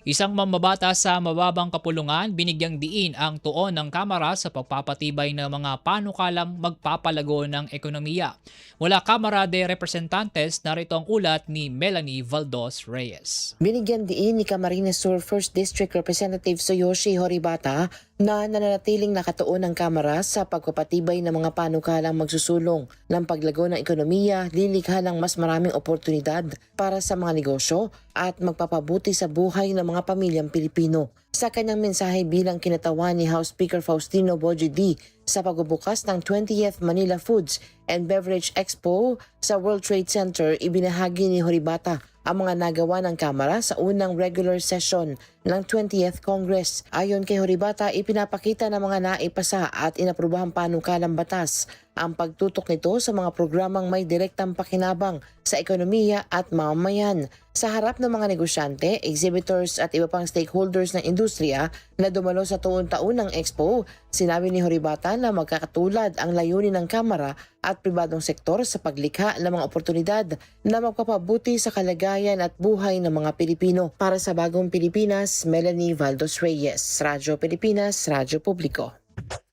Isang mamabata sa mababang kapulungan binigyang diin ang tuon ng Kamara sa pagpapatibay ng mga panukalang magpapalago ng ekonomiya. Mula Kamara de Representantes, narito ang ulat ni Melanie Valdos Reyes. Binigyan diin ni Camarines Sur 1st District Representative Tsuyoshi Horibata na nananatiling nakatuon ng Kamara sa pagpapatibay ng mga panukalang magsusulong ng paglago ng ekonomiya, lilikha ng mas maraming oportunidad para sa mga negosyo at magpapabuti sa buhay ng mga pamilyang Pilipino. Sa kanyang mensahe bilang kinatawan ni House Speaker Faustino Boji D sa pagbubukas ng 20th Manila Foods and Beverage Expo sa World Trade Center, ibinahagi ni Horibata ang mga nagawa ng Kamara sa unang regular session ng 20th Congress. Ayon kay Horibata, ipinapakita ng mga naipasa at inaprubahang panukalang batas ang pagtutok nito sa mga programang may direktang pakinabang sa ekonomiya at mamamayan. Sa harap ng mga negosyante, exhibitors at iba pang stakeholders ng industriya na dumalo sa taon-taon ng Expo, sinabi ni Horibata na magkakatulad ang layunin ng Kamara at pribadong sektor sa paglikha ng mga oportunidad na magpapabuti sa kalagayan at buhay ng mga Pilipino. Para sa Bagong Pilipinas, Melanie Valdos Reyes, Radyo Pilipinas, Radyo Publiko.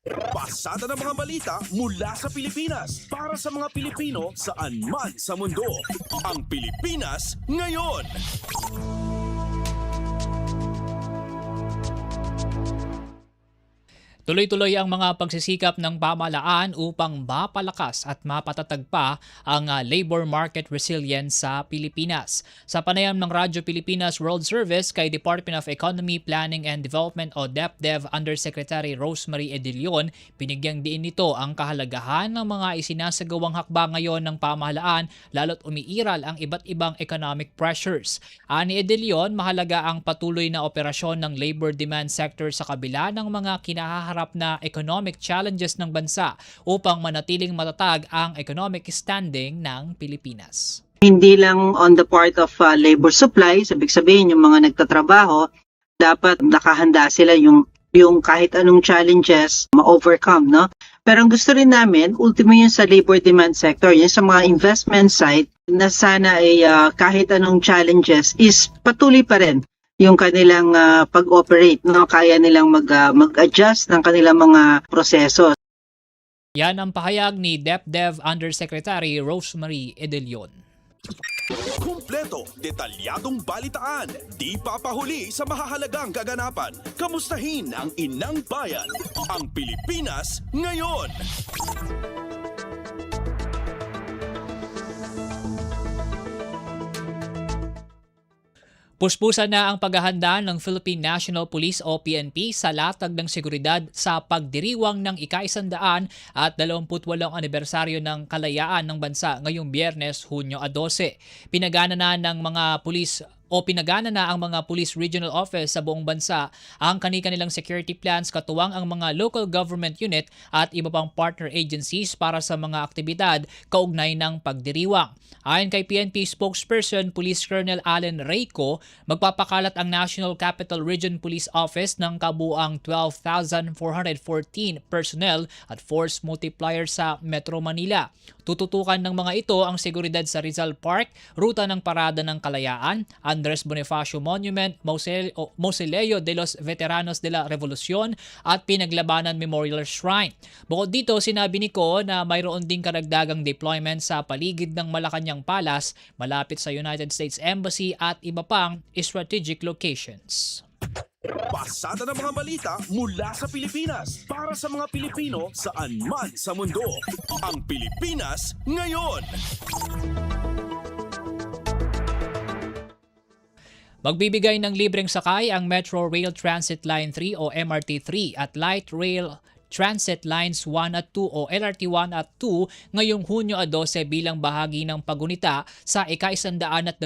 Pasada ng mga balita mula sa Pilipinas para sa mga Pilipino saan man sa mundo. Ang Pilipinas ngayon. Tuloy-tuloy ang mga pagsisikap ng pamahalaan upang mapalakas at mapatatag pa ang labor market resilience sa Pilipinas. Sa panayam ng Radyo Pilipinas World Service kay Department of Economy, Planning and Development o DepDev Undersecretary Rosemary Edilion, binigyang diin nito ang kahalagahan ng mga isinasagawang hakbang ngayon ng pamahalaan lalo't umiiral ang iba't ibang economic pressures. Ani Edilion, mahalaga ang patuloy na operasyon ng labor demand sector sa kabila ng mga kinahaharap na economic challenges ng bansa upang manatiling matatag ang economic standing ng Pilipinas. Hindi lang on the part of labor supply, ibig sabihin yung mga nagtatrabaho, dapat nakahanda sila yung kahit anong challenges ma-overcome, no? Pero ang gusto rin namin, ultimo yun sa labor demand sector, yun sa mga investment side, na sana ay kahit anong challenges is patuloy pa rin yung kanilang pag-operate, no? Kaya nilang mag-adjust ng kanilang mga proseso. Yan ang pahayag ni DepDev Undersecretary Rosemary Edilion. Kumpleto, detalyadong balitaan, di papahuli sa mahahalagang kaganapan. Kamustahin ang inang bayan, ang Pilipinas ngayon. Puspusan na ang paghahanda ng Philippine National Police o PNP sa latag ng seguridad sa pagdiriwang ng ika-100 at 28 anibersaryo ng kalayaan ng bansa ngayong Biyernes, Hunyo 12. Pinagana na ang mga police regional office sa buong bansa ang kanilang security plans katuwang ang mga local government unit at iba pang partner agencies para sa mga aktibidad kaugnay ng pagdiriwang. Ayon kay PNP spokesperson Police Colonel Allen Reyco, magpapakalat ang National Capital Region Police Office ng kabuang 12,414 personnel at force multiplier sa Metro Manila. Tututukan ng mga ito ang seguridad sa Rizal Park, ruta ng Parada ng Kalayaan, Andres Bonifacio Monument, Mausoleo de los Veteranos de la Revolucion at Pinaglabanan Memorial Shrine. Bukod dito, sinabi ni Ko na mayroon ding karagdagang deployment sa paligid ng Malacanang Palace, malapit sa United States Embassy at iba pang strategic locations. Pasada ng mga balita mula sa Pilipinas para sa mga Pilipino saan man sa mundo. Ang Pilipinas ngayon. Magbibigay ng libreng sakay ang Metro Rail Transit Line 3 o MRT3 at Light Rail Transit Lines 1 at 2 o LRT 1 at 2 ngayong Hunyo 12 bilang bahagi ng pagunita sa ika-128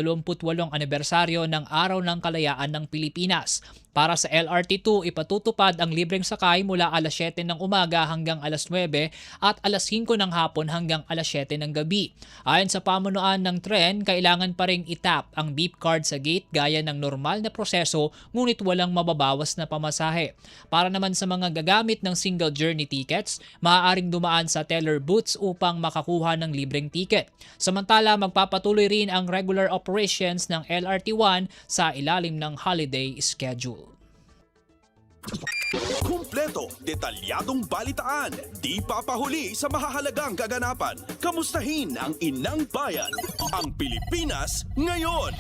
anibersaryo ng Araw ng Kalayaan ng Pilipinas. Para sa LRT2, ipatutupad ang libreng sakay mula alas 7 ng umaga hanggang alas 9 at alas 5 ng hapon hanggang alas 7 ng gabi. Ayon sa pamunuan ng tren, kailangan pa ring itap ang beep card sa gate gaya ng normal na proseso ngunit walang mababawas na pamasahe. Para naman sa mga gagamit ng single journey tickets, maaaring dumaan sa teller booths upang makakuha ng libreng ticket. Samantala, magpapatuloy rin ang regular operations ng LRT1 sa ilalim ng holiday schedule. Kumpleto, detalyadong balitaan, di papahuli sa mahahalagang kaganapan. Kamustahin ang inang bayan, ang Pilipinas ngayon.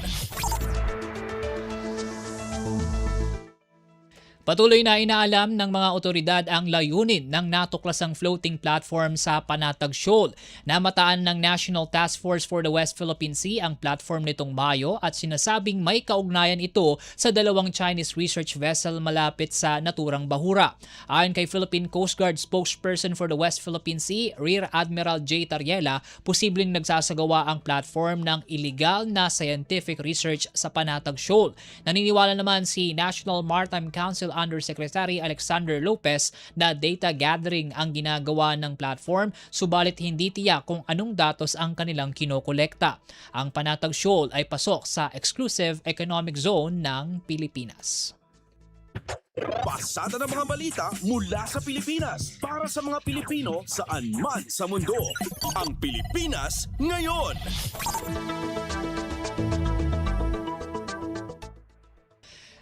Patuloy na inaalam ng mga otoridad ang layunin ng natuklasang floating platform sa Panatag Shoal. Namataan ng National Task Force for the West Philippine Sea ang platform nitong Mayo at sinasabing may kaugnayan ito sa dalawang Chinese research vessel malapit sa naturang bahura. Ayon kay Philippine Coast Guard spokesperson for the West Philippine Sea, Rear Admiral J. Tariela, posibleng nagsasagawa ang platform ng illegal na scientific research sa Panatag Shoal. Naniniwala naman si National Maritime Council Undersecretary Alexander Lopez na data gathering ang ginagawa ng platform, subalit hindi tiyak kung anong datos ang kanilang kinokolekta. Ang Panatag Shoal ay pasok sa exclusive economic zone ng Pilipinas. Pasada ng mga balita mula sa Pilipinas para sa mga Pilipino saan man sa mundo. Ang Pilipinas ngayon.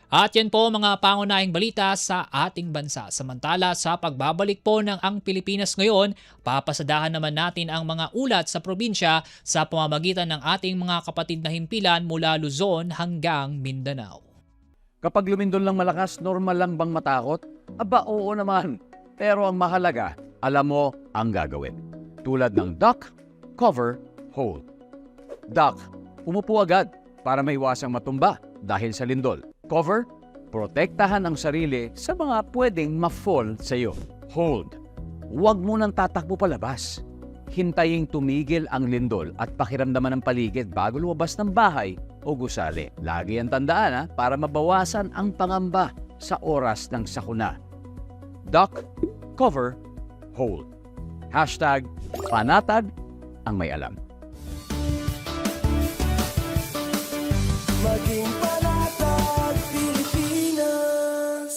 At yan po mga pangunahing balita sa ating bansa. Samantala sa pagbabalik po ng Ang Pilipinas Ngayon, papasadahan naman natin ang mga ulat sa probinsya sa pamamagitan ng ating mga kapatid na himpilan mula Luzon hanggang Mindanao. Kapag lumindol lang malakas, normal lang bang matakot? Aba, oo naman. Pero ang mahalaga, alam mo ang gagawin. Tulad ng duck, cover, hold. Duck, umupo agad para maiwasang matumba dahil sa lindol. Cover, protektahan ang sarili sa mga pwedeng ma-fall sa iyo. Hold, huwag mo nang tatakbo palabas. Hintayin tumigil ang lindol at pakiramdaman ng paligid bago lumabas ng bahay o gusali. Lagi ang tandaan para mabawasan ang pangamba sa oras ng sakuna. Duck, cover, hold. #panatag ang may alam. Maging panatag Pilipinas.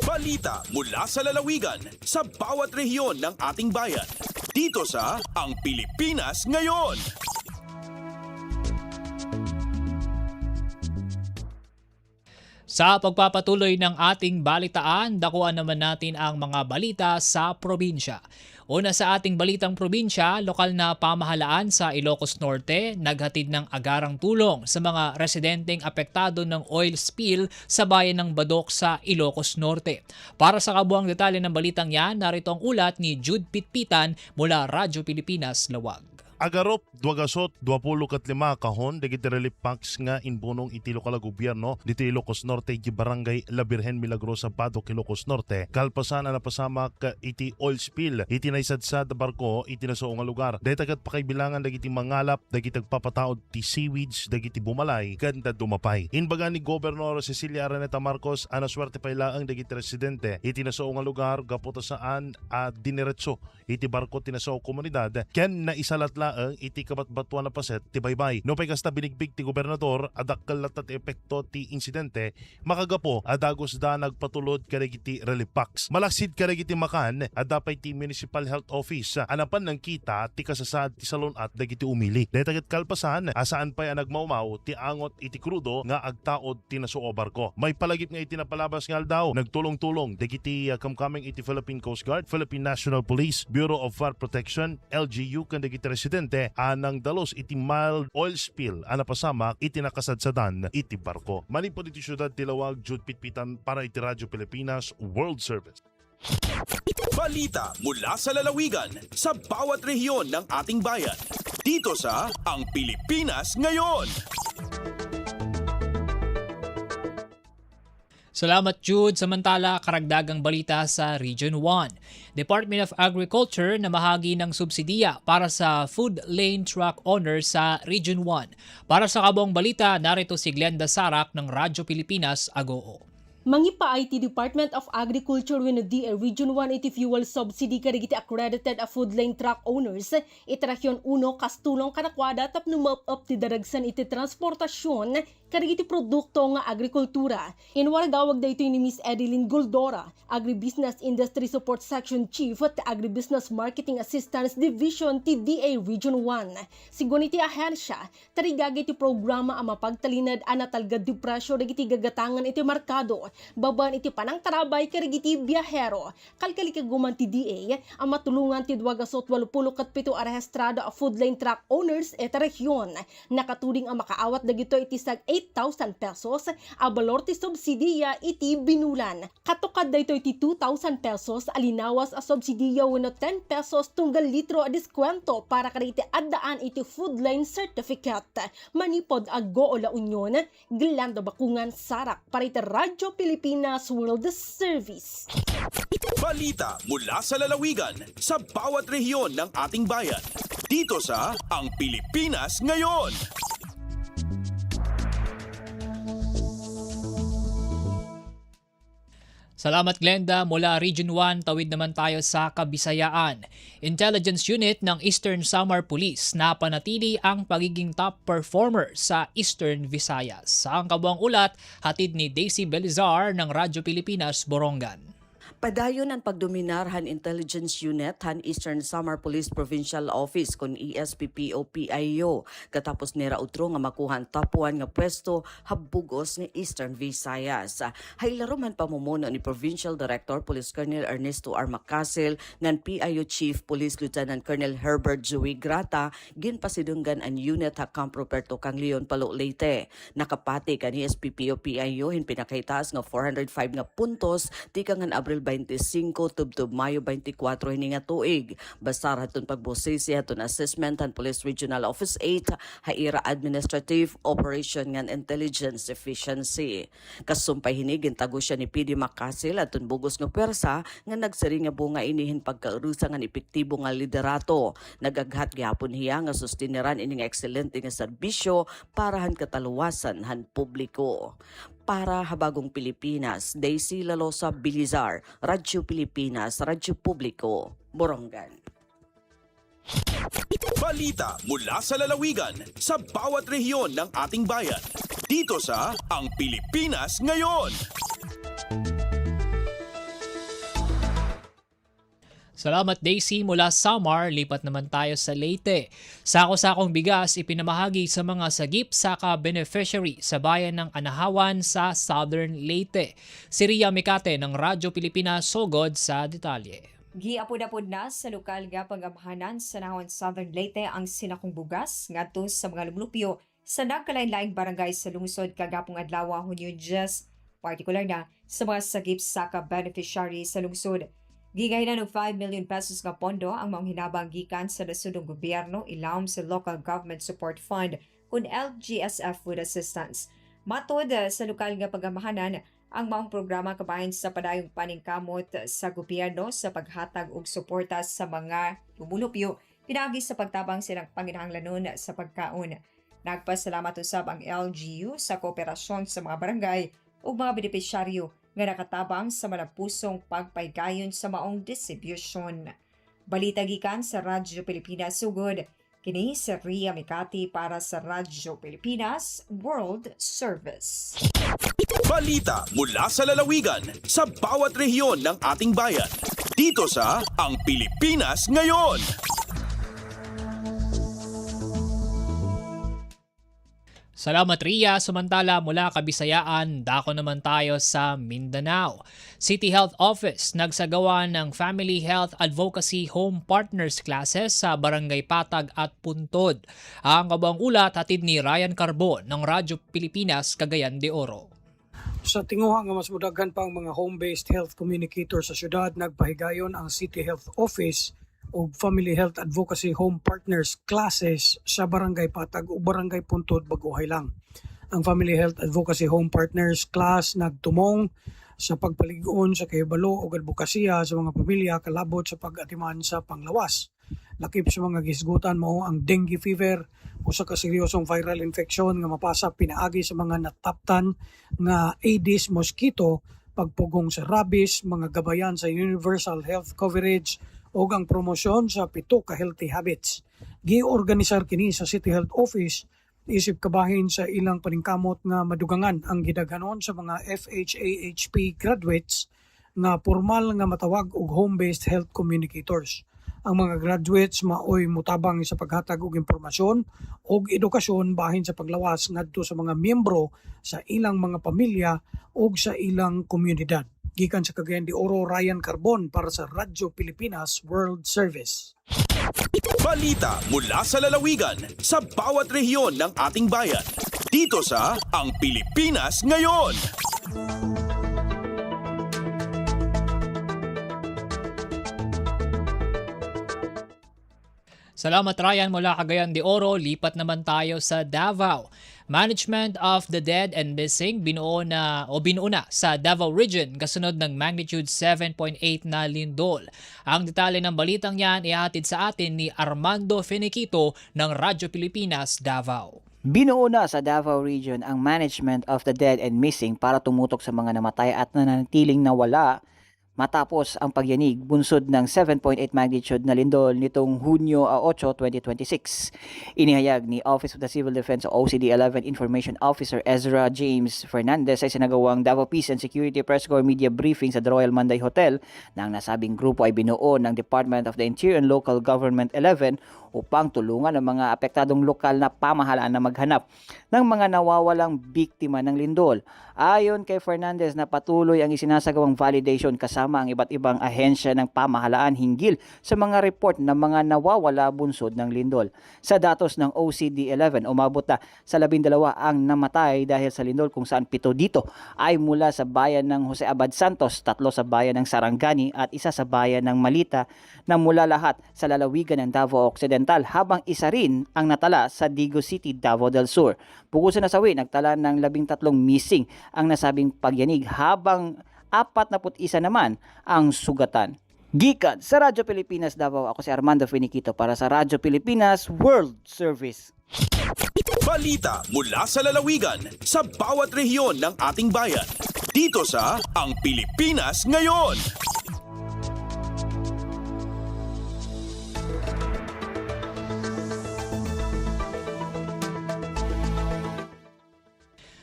Balita mula sa lalawigan sa bawat rehiyon ng ating bayan. Dito sa Ang Pilipinas Ngayon. Sa pagpapatuloy ng ating balitaan, dakuan naman natin ang mga balita sa probinsya. Una sa ating balitang probinsya, lokal na pamahalaan sa Ilocos Norte naghatid ng agarang tulong sa mga residenteng apektado ng oil spill sa bayan ng Badok sa Ilocos Norte. Para sa kabuang detalye ng balitang yan, narito ang ulat ni Jude Pitpitan mula Radyo Pilipinas, Lawag. Agarop, 225 kahon, dagiti relief packs nga inbunong iti lokal gobyerno dito Ilocos Norte, iti barangay La Virgen Milagrosa, Badok, Ilocos Norte. Kalpasan na napasamak iti oil spill, iti naisadsad barko, iti nasoong nga lugar. Dahil tagat pakaibilangan dagiti mangalap, dagiti tagpapataod ti seaweeds, dagiti bumalay, ganda dumapay. Inbaga ni Gobernador Cecilia Araneta Marcos, anaswerte pailaang dagiti residente, iti nasoong nga lugar, gaputa saan diniretso, iti barko tinasoong komunidad, ken na isalatla iti kabatbatuan na paset ti baybay. No pay kasta binigbig ti gobernador adakkel latat epekto ti insidente, makagapo adagos da nagpatulod kadagiti relief packs. Malaksid kadagiti makan adapay ti Municipal Health Office anapan ng kita ti kasasad ti salon at dagiti umili. Detaget kalpasan asaan pay nagmaumaw ti angot iti krudo nga agtaod ti nasuo barko. May palagip nga iti napalabas nga aldaw nagtulong-tulong dagiti kamkameng iti Philippine Coast Guard, Philippine National Police, Bureau of Fire Protection, LGU kan dagiti residente anang dalos iti mild oil spill anapasamak iti nakasadsadan iti barko. Manipod iti syudad ti Lawag, Jude Pitpitan para iti Radyo Pilipinas World Service. Balita mula sa lalawigan sa bawat rehiyon ng ating bayan. Dito sa Ang Pilipinas Ngayon. Salamat Jude. Samantala, karagdagang balita sa Region 1. Department of Agriculture na mahagi ng subsidiya para sa food lane truck owners sa Region 1. Para sa kabuang balita, narito si Glenda Sarak ng Radyo Pilipinas, Agoo. Mangipa IT Department of Agriculture when di Region 1 iti fuel subsidy karigiti accredited a food lane truck owners itrahyon 1 kastulong kanakwada tapno map-up ti daragsan iti transportasyon karigiti produkto nga agrikultura. Inwaragawag da ito ni Miss Edeline Goldora, Agribusiness Industry Support Section Chief at Agribusiness Marketing Assistance Division ti DA Region 1. Sigun iti ahensya, tarigagay iti programa ang mapagtalinad anatalgad di presyo dagiti gagatangan iti markado. Baban iti panang tarabay karigiti biyahero. Kalkalikaguman ti DA ang matulungan ti 287 arehistrado a food lane truck owners et region. Nakaturing ang makaawat dagito iti sag 8,000 pesos a balor ti subsidiya iti binulan. Katukad daytoy iti 2,000 pesos alinawas a subsidiya wenno 10 pesos tunggal litro a diskwento para kaditi addaan iti food line certificate. Manipod aggo o La Union, Glando Bakungan, Sarak para iti Radyo Pilipinas World Service. Balita mula sa lalawigan sa bawat rehiyon ng ating bayan. Dito sa Ang Pilipinas Ngayon. Salamat Glenda, mula Region 1 tawid naman tayo sa Kabisayaan. Intelligence Unit ng Eastern Samar Police na panatili ang pagiging top performer sa Eastern Visayas. Sa ang kabuang ulat, hatid ni Daisy Belizar ng Radyo Pilipinas, Borongan. Padayon ang pagdominar han Intelligence Unit han Eastern Samar Police Provincial Office kun ESPPO-PIO katapos nira utro nga makuhan top 1 nga pwesto habugos ni Eastern Visayas. Hailaro man pamumuno ni Provincial Director Police Colonel Ernesto R. Macasil ngan PIO Chief Police Lieutenant Colonel Herbert Joey Grata ginpasidunggan ang unit ha Camp Roberto Kang Leon Palo Leyte. Nakapati kan ESPPO-PIO hin pinakaitas nga 405 nga puntos tikangan Abril 25 tubtub Mayo 24 hini nga tuig. Basar hatun pagbosisi hatun assessment han Police Regional Office 8 haira Administrative Operation ngan Intelligence Efficiency. Kasumpay hini gintago siya ni PD Macasil hatun bugos nga pwersa nga nagsari nga bunga inihin pagkaurusa ngan epektibo nga liderato. Nagaghat gyapon hiya nga sustiniran ini nga excelente nga serbisyo para han kataluwasan han publiko. Para Habagong Pilipinas, Daisy Lalosa Bilizar, Radyo Pilipinas, Radyo Publiko, Borongan. Balita mula sa lalawigan sa bawat rehiyon ng ating bayan. Dito sa Ang Pilipinas Ngayon. Salamat Daisy, mula Samar, lipat naman tayo sa Leyte. Sako-sakong bigas ipinamahagi sa mga sagip saka beneficiary sa bayan ng Anahawan sa Southern Leyte. Si Ria Mikate ng Radyo Pilipinas sugod sa detalye. Giapod-apod na sa lokal nga pangamhanan sa Anahawan Southern Leyte ang sinakong bugas ngadto sa mga lumlupyo sa nagkalain-laing barangay sa lungsod kagapong adlaw Hunyo 10, partikular na sa mga sagip saka beneficiary sa lungsod. Gigahinan og 5 million pesos nga pondo ang mga hinabang gikan sa nasudong gobyerno ilawom sa Local Government Support Fund kun LGSF Food Assistance. Matod sa lokal nga pagamahanan, ang maong programa kabahin sa padayong paningkamot sa gobyerno sa paghatag og suporta sa mga lumulupyo pinagi sa pagtabang silang panginahanglanon sa pagkaon. Nagpasalamat usab ang LGU sa kooperasyon sa mga barangay ug mga benepisyaryo nga nakatabang sa malapusong pagpaygayon sa maong distribusyon. Balita gikan sa Radyo Pilipinas sugod, kini si Ria Mikati para sa Radyo Pilipinas World Service. Balita mula sa lalawigan sa bawat rehiyon ng ating bayan. Dito sa Ang Pilipinas Ngayon. Salamat Ria. Samantala mula Kabisayaan, dako naman tayo sa Mindanao. City Health Office nagsagawa ng Family Health Advocacy Home Partners classes sa Barangay Patag at Puntod. Ang kabuang ulat hatid ni Ryan Carbon ng Radyo Pilipinas, Cagayan de Oro. Sa tinguha nga mas mudagan pa ang mga home-based health communicator sa syudad, nagpahigayon ang City Health Office o Family Health Advocacy Home Partners classes sa Barangay Patag o Barangay Puntod, Baguhay lang. Ang Family Health Advocacy Home Partners class nagtumong sa pagpaligon sa kahibalo o advokasya sa mga pamilya kalabot sa pag-atiman sa panglawas. Lakip sa mga gisgutan mao ang dengue fever o sa kaseryosong viral infection nga mapasa pinaagi sa mga nataptan nga Aedes mosquito, pagpugong sa rabies, mga gabayan sa universal health coverage o ang promosyon sa 7 ka healthy habits. Giorganisar kini sa City Health Office isip kabahin sa ilang paningkamot nga madugangan ang gidaghanon sa mga FHAHP graduates nga formal nga matawag og home-based health communicators. Ang mga graduates maoy mutabang sa paghatag og impormasyon og edukasyon bahin sa paglawas ngadto sa mga miyembro sa ilang mga pamilya og sa ilang komunidad. Gikan sa Cagayan de Oro, Ryan Carbon para sa Radyo Pilipinas World Service. Balita mula sa lalawigan sa bawat rehiyon ng ating bayan. Dito sa Ang Pilipinas Ngayon. Salamat Ryan mula Cagayan de Oro. Lipat naman tayo sa Davao. Management of the Dead and Missing binuo na sa Davao Region kasunod ng magnitude 7.8 na lindol. Ang detalye ng balitang yan ihatid sa atin ni Armando Finiquito ng Radyo Pilipinas, Davao. Binuo na sa Davao Region ang Management of the Dead and Missing para tumutok sa mga namatay at nananatiling nawala matapos ang pagyanig bunsod ng 7.8 magnitude na lindol nitong Hunyo 8, 2026. Inihayag ni Office of the Civil Defense o OCD 11 Information Officer Ezra James Fernandez ay sinagawang Davao Peace and Security Press Corps Media Briefing sa The Royal Manday Hotel na ang nasabing grupo ay binuo ng Department of the Interior and Local Government 11 upang tulungan ang mga apektadong lokal na pamahalaan na maghanap ng mga nawawalang biktima ng lindol. Ayon kay Fernandez na patuloy ang isinasagawang validation kasama ang iba't ibang ahensya ng pamahalaan hinggil sa mga report ng mga nawawala bunsod ng lindol. Sa datos ng OCD-11, umabot na sa 12 ang namatay dahil sa lindol kung saan 7 dito ay mula sa bayan ng Jose Abad Santos, 3 sa bayan ng Sarangani at 1 sa bayan ng Malita na mula lahat sa lalawigan ng Davao Occidental habang isa rin ang natala sa Digo City, Davao del Sur. Bukod sa nasawi, nagtala ng 13 missing ang nasabing pagyanig habang 41 naman ang sugatan. Gikan sa Radyo Pilipinas Davao, ako si Armando Finiquito para sa Radyo Pilipinas World Service. Balita mula sa lalawigan sa bawat rehiyon ng ating bayan. Dito sa Ang Pilipinas Ngayon.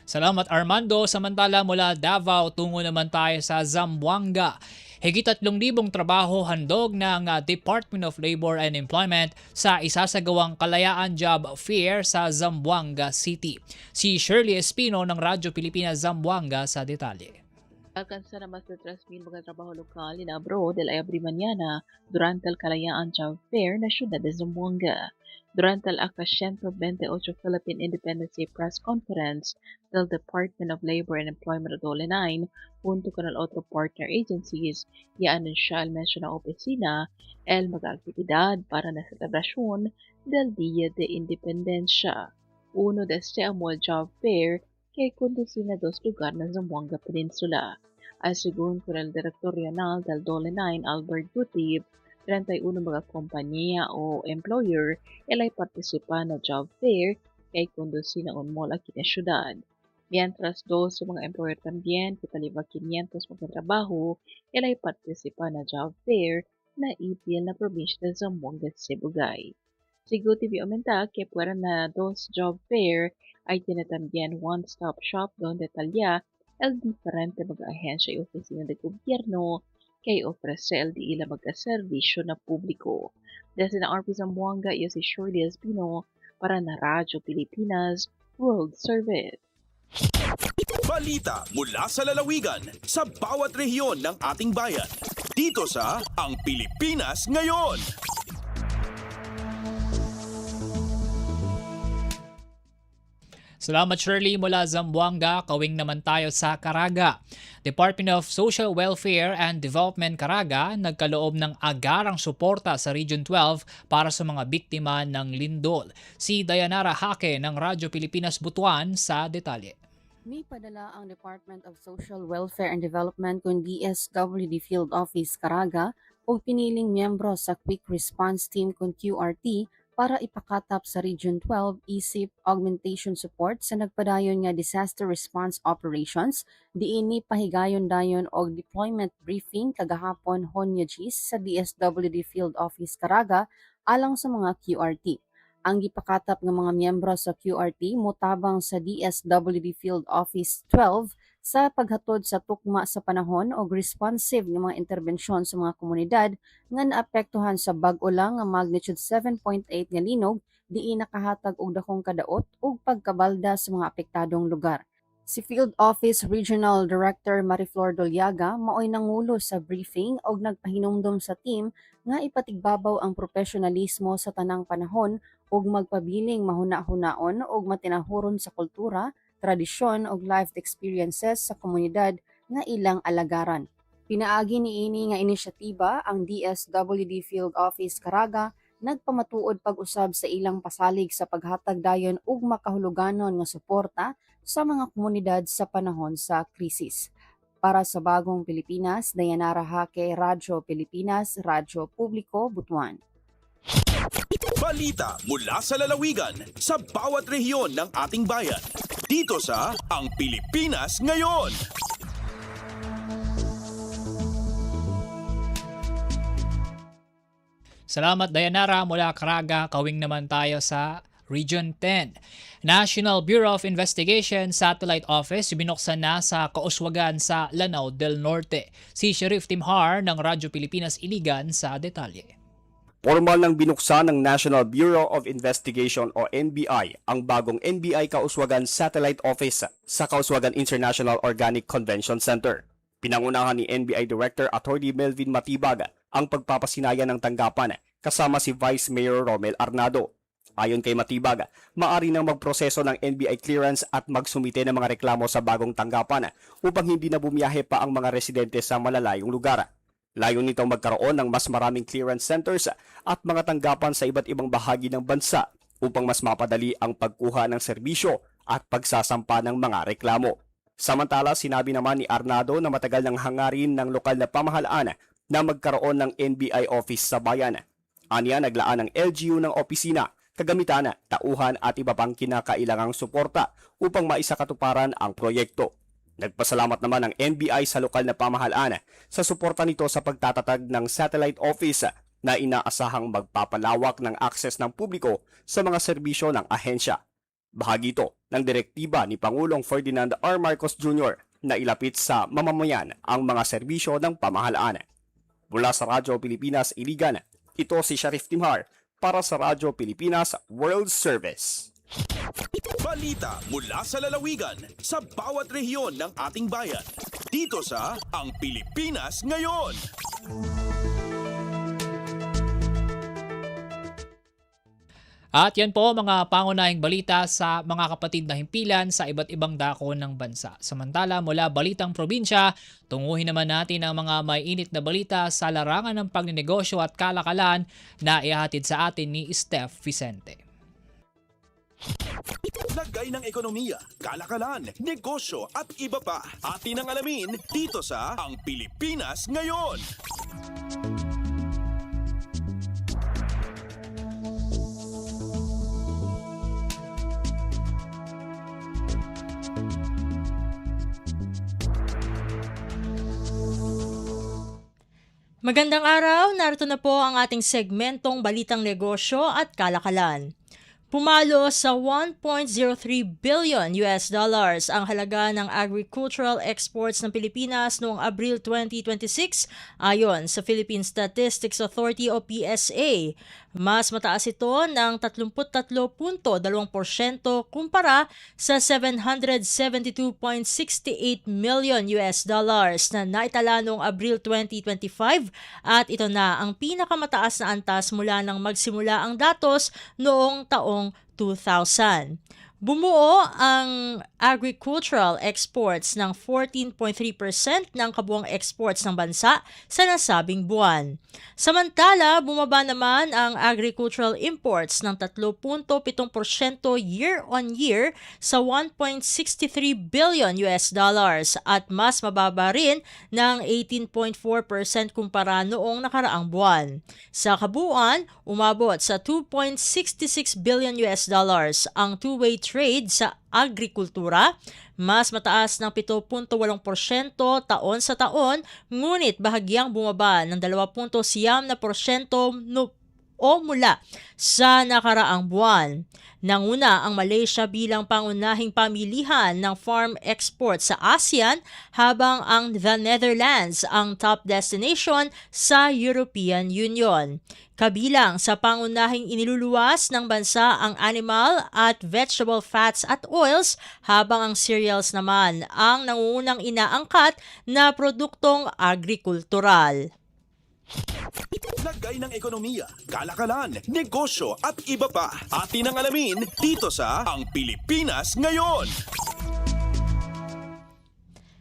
Salamat Armando. Samantala mula Davao, tungo naman tayo sa Zamboanga. Higit 3,000 trabaho handog ng Department of Labor and Employment sa isasagawang Kalayaan Job Fair sa Zamboanga City. Si Shirley Espino ng Radyo Pilipinas Zamboanga sa detalye. Alcanzar a más de 3,000 mga trabaho lokal in abroad el abri mañana durante el Kalayaan Job Fair na siyudad de Zamboanga. Durante el acta 128 Philippine Independence Day Press Conference del Department of Labor and Employment of Dole 9 junto con el otro partner agencies, ya anuncia el mencionado oficina el mag-aktibidad para la celebración del Día de Independencia. Uno de este amol job fair que conduce a 2 lugar ng Zamboanga Peninsula. Según con el director regional del Dole 9, Albert Gutib, 31 mga kompanya o employer ay partisipa na job fair kay conduce na unmol aquí na syudad. Mientras 2 sa mga employer también, kitaliba 500 mga trabaho ay partisipa na job fair na ipil na probinsya de Zamboanga Sibugay. Si Gutib aumenta que fueran na 2 job fair ay tiene también one-stop shop donde detalya el diferente mga ahensya y oficina de gobierno kay ofrece el di ila magkaserbisyo na publiko. Desde na RP Zamboanga, iyo si Shirley Espino para na Radyo Pilipinas World Service. Balita mula sa lalawigan sa bawat rehiyon ng ating bayan. Dito sa Ang Pilipinas Ngayon. Salamat Shirley mula Zamboanga. Kawing naman tayo sa Caraga. Department of Social Welfare and Development Caraga nagkaloob ng agarang suporta sa Region 12 para sa mga biktima ng lindol. Si Dayanara Hake ng Radyo Pilipinas Butuan sa detalye. May padala ang Department of Social Welfare and Development kung DSWD Field Office Caraga o piniling miyembro sa Quick Response Team kung QRT para ipakatap sa Region 12 isip augmentation support sa nagpadayon nga disaster response operations diini pahigayon-dayon og deployment briefing kagahapon Hunyo 10 sa DSWD Field Office Caraga alang sa mga QRT. Ang gipakatap nga mga miyembro sa QRT motabang sa DSWD Field Office 12 sa paghatod sa tukma sa panahon o responsive nga mga interbensyon sa mga komunidad nga naapektuhan sa bag-o lang nga magnitude 7.8 nga linog diin nakahatag og dakong kadaot ug pagkabalda sa mga apektadong lugar. Si Field Office Regional Director Mariflor Doliaga maoy nangulo sa briefing og nagpahinumdom sa team nga ipatigbabaw ang profesionalismo sa tanang panahon ug magpabiling mahuna-hunaon ug matinahuron sa kultura, tradisyon ug life experiences sa komunidad nga ilang alagaran. Pinaagi niini nga inisyatiba ang DSWD Field Office Caraga nagpamatuod pag-usab sa ilang pasalig sa paghatag dayon ug makahuluganon nga suporta sa mga komunidad sa panahon sa krisis. Para sa Bagong Pilipinas, Dayanara Hake, Radyo Pilipinas, Radyo Publiko, Butuan. Balita mula sa lalawigan sa bawat rehiyon ng ating bayan. Dito sa Ang Pilipinas Ngayon. Salamat Dayanara mula Caraga. Kawing naman tayo sa Region 10. National Bureau of Investigation Satellite Office binuksan na sa Kauswagan sa Lanao del Norte. Si Sheriff Timhar ng Radyo Pilipinas Iligan sa detalye. Formal nang binuksan ng National Bureau of Investigation o NBI ang bagong NBI Kauswagan Satellite Office sa Kauswagan International Organic Convention Center. Pinangunahan ni NBI Director Atty. Melvin Matibag ang pagpapasinaya ng tanggapan kasama si Vice Mayor Romel Arnado. Ayon kay Matibag, maaari nang magproseso ng NBI clearance at magsumite ng mga reklamo sa bagong tanggapan upang hindi na bumiyahe pa ang mga residente sa malalayong lugar. Layon nitong magkaroon ng mas maraming clearance centers at mga tanggapan sa iba't ibang bahagi ng bansa upang mas mapadali ang pagkuha ng serbisyo at pagsasampa ng mga reklamo. Samantala, sinabi naman ni Arnado na matagal nang hangarin ng lokal na pamahalaan na magkaroon ng NBI office sa bayan. Aniya, naglaan ng LGU ng opisina, kagamitan, tauhan at iba pang kinakailangang suporta upang maisakatuparan ang proyekto. Nagpasalamat naman ang NBI sa lokal na pamahalaan sa suporta nito sa pagtatatag ng satellite office na inaasahang magpapalawak ng akses ng publiko sa mga serbisyo ng ahensya. Bahagi ito ng direktiba ni Pangulong Ferdinand R. Marcos Jr. na ilapit sa mamamayan ang mga serbisyo ng pamahalaan. Mula sa Radyo Pilipinas Iligan, ito si Sheriff Timhar para sa Radyo Pilipinas World Service. Balita mula sa lalawigan sa bawat rehiyon ng ating bayan. Dito sa Ang Pilipinas Ngayon. At yan po mga pangunahing balita sa mga kapatid na himpilan sa iba't ibang dako ng bansa. Samantala mula Balitang Probinsya, tunguhin naman natin ang mga may init na balita sa larangan ng pagnenegosyo at kalakalan na ihatid sa atin ni Steph Vicente. Lagay ng ekonomiya, kalakalan, negosyo at iba pa. Atin ang alamin dito sa Ang Pilipinas Ngayon. Magandang araw, narito na po ang ating segmentong Balitang Negosyo at Kalakalan. Pumalo sa 1.03 billion US dollars ang halaga ng agricultural exports ng Pilipinas noong Abril 2026 ayon sa Philippine Statistics Authority o PSA. Mas mataas ito ng 33.2% kumpara sa 772.68 million US dollars na naitala noong Abril 2025 at ito na ang pinakamataas na antas mula nang magsimula ang datos noong taong 2000. Bumuo ang agricultural exports ng 14.3% ng kabuang exports ng bansa sa nasabing buwan. Samantala, bumaba naman ang agricultural imports ng 3.7% year-on-year sa 1.63 billion US dollars at mas mababa rin ng 18.4% kumpara noong nakaraang buwan. Sa kabuuan, umabot sa 2.66 billion US dollars ang two-way trade sa agrikultura, mas mataas ng 7.8% taon sa taon, ngunit bahagyang bumaba ng 2.9% o mula sa nakaraang buwan. Nanguna ang Malaysia bilang pangunahing pamilihan ng farm export sa ASEAN habang ang The Netherlands ang top destination sa European Union. Kabilang sa pangunahing iniluluwas ng bansa ang animal at vegetable fats at oils habang ang cereals naman ang nangungunang inaangkat na produktong agrikultural. Lagay ng ekonomiya, kalakalan, negosyo at iba pa. Atin ang alamin dito sa Ang Pilipinas Ngayon.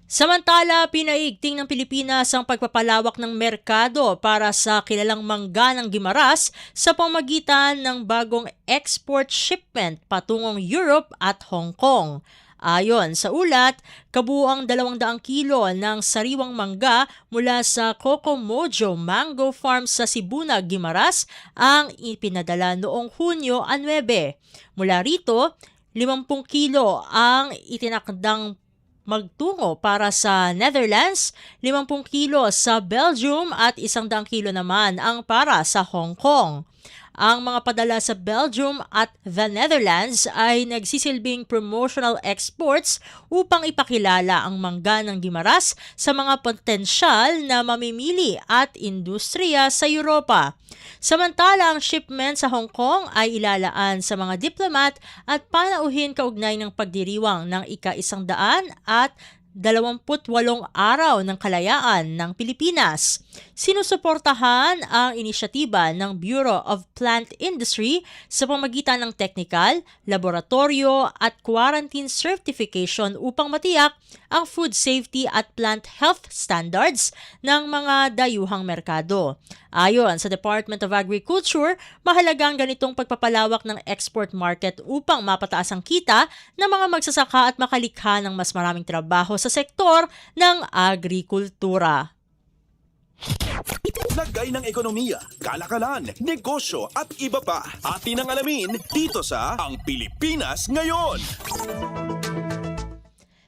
Samantala, pinaigting ng Pilipinas ang pagpapalawak ng merkado para sa kilalang mangga ng Guimaras sa pamamagitan ng bagong export shipment patungong Europe at Hong Kong. Ayon sa ulat, kabuuang 200 kilo ng sariwang mangga mula sa Coco Mojo Mango Farm sa Sibuna, Guimaras ang ipinadala noong Hunyo 9. Mula rito, 50 kilo ang itinakdang magtungo para sa Netherlands, 50 kilo sa Belgium at 100 kilo naman ang para sa Hong Kong. Ang mga padala sa Belgium at the Netherlands ay nagsisilbing promotional exports upang ipakilala ang mangga ng Guimaras sa mga potensyal na mamimili at industriya sa Europa. Samantala, ang shipment sa Hong Kong ay ilalaan sa mga diplomat at panauhin kaugnay ng pagdiriwang ng ika-100 at 28 araw ng kalayaan ng Pilipinas. Sinusuportahan ang inisyatiba ng Bureau of Plant Industry sa pamagitan ng technical, laboratorio at quarantine certification upang matiyak ang food safety at plant health standards ng mga dayuhang merkado. Ayon sa Department of Agriculture, mahalaga ang ganitong pagpapalawak ng export market upang mapataas ang kita ng mga magsasaka at makalikha ng mas maraming trabaho sa sektor ng agrikultura. Lagay ng ekonomiya, kalakalan, negosyo at iba pa. Atin ang alamin dito sa Ang Pilipinas Ngayon.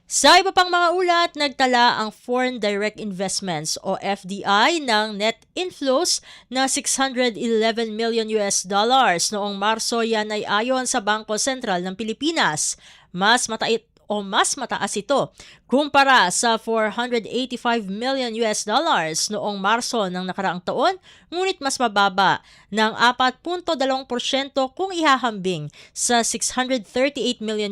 Sa iba pang mga ulat, nagtala ang Foreign Direct Investments o FDI ng net inflows na $611 million noong Marso. Yan ay ayon sa Bangko Sentral ng Pilipinas. Mas mataas ito kumpara sa $485 million noong Marso ng nakaraang taon, ngunit mas mababa ng 4.2% kung ihahambing sa $638 million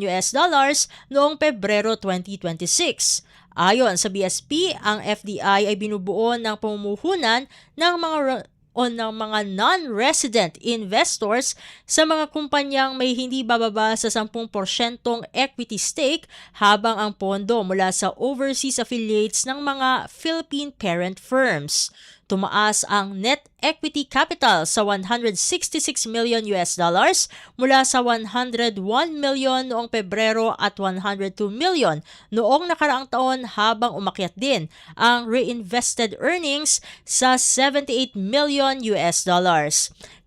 noong Pebrero 2026. Ayon sa BSP, ang FDI ay binubuo ng pamumuhunan ng mga non-resident investors sa mga kumpanyang may hindi bababa sa 10% equity stake, habang ang pondo mula sa overseas affiliates ng mga Philippine parent firms. Tumaas ang net equity capital sa $166 million mula sa $101 million noong Pebrero at $102 million noong nakaraang taon, habang umakyat din ang reinvested earnings sa $78 million.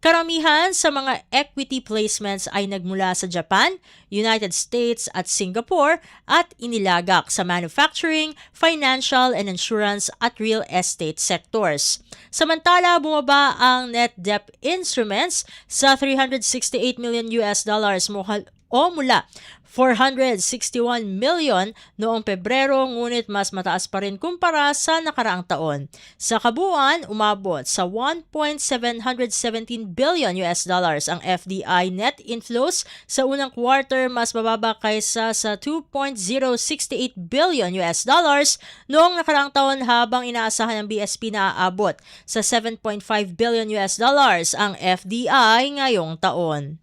Karamihan sa mga equity placements ay nagmula sa Japan, United States at Singapore at inilagak sa manufacturing, financial and insurance at real estate sectors. Samantala, bumaba ang net debt instruments sa $368 million mula $461 million noong Pebrero, ngunit mas mataas pa rin kumpara sa nakaraang taon. Sa kabuuan, umabot sa $1.717 billion ang FDI net inflows sa unang quarter, mas mababa kaysa sa $2.068 billion noong nakaraang taon, habang inaasahan ng BSP na aabot sa $7.5 billion ang FDI ngayong taon.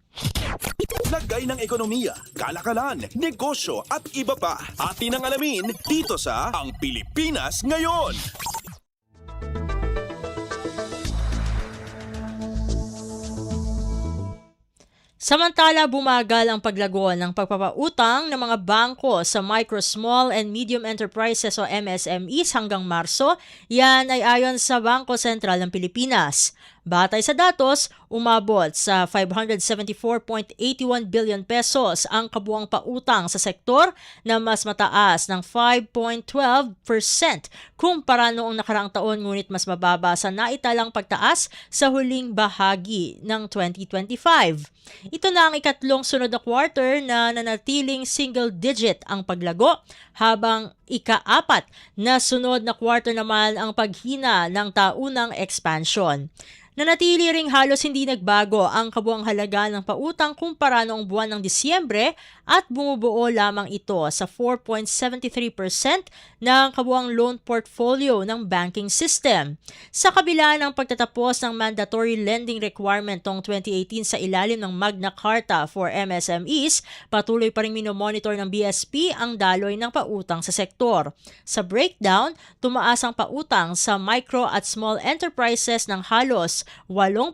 Lagay ng ekonomiya, kalakalan, negosyo at iba pa. Atin ang alamin dito sa Ang Pilipinas Ngayon. Samantala, bumagal ang paglago ng pagpapautang ng mga bangko sa micro, small and medium enterprises o MSMEs hanggang Marso. Yan ay ayon sa Bangko Sentral ng Pilipinas. Batay sa datos, umabot sa 574.81 billion pesos ang kabuang pautang sa sektor, na mas mataas ng 5.12% kumpara noong nakaraang taon, ngunit mas mababa sa naitalang pagtaas sa huling bahagi ng 2025. Ito na ang ikatlong sunod na quarter na nanatiling single digit ang paglago, habang ika-4 na sunod na quarter naman ang paghina ng taunang expansion. Nanatili ring halos hindi nagbago ang kabuang halaga ng pautang kumpara noong buwan ng Disyembre at bumubuo lamang ito sa 4.73% ng kabuang loan portfolio ng banking system. Sa kabila ng pagtatapos ng mandatory lending requirement noong 2018 sa ilalim ng Magna Carta for MSMEs, patuloy pa rin minomonitor ng BSP ang daloy ng pautang sa sektor. Sa breakdown, tumaas ang pautang sa micro at small enterprises ng halos 8%,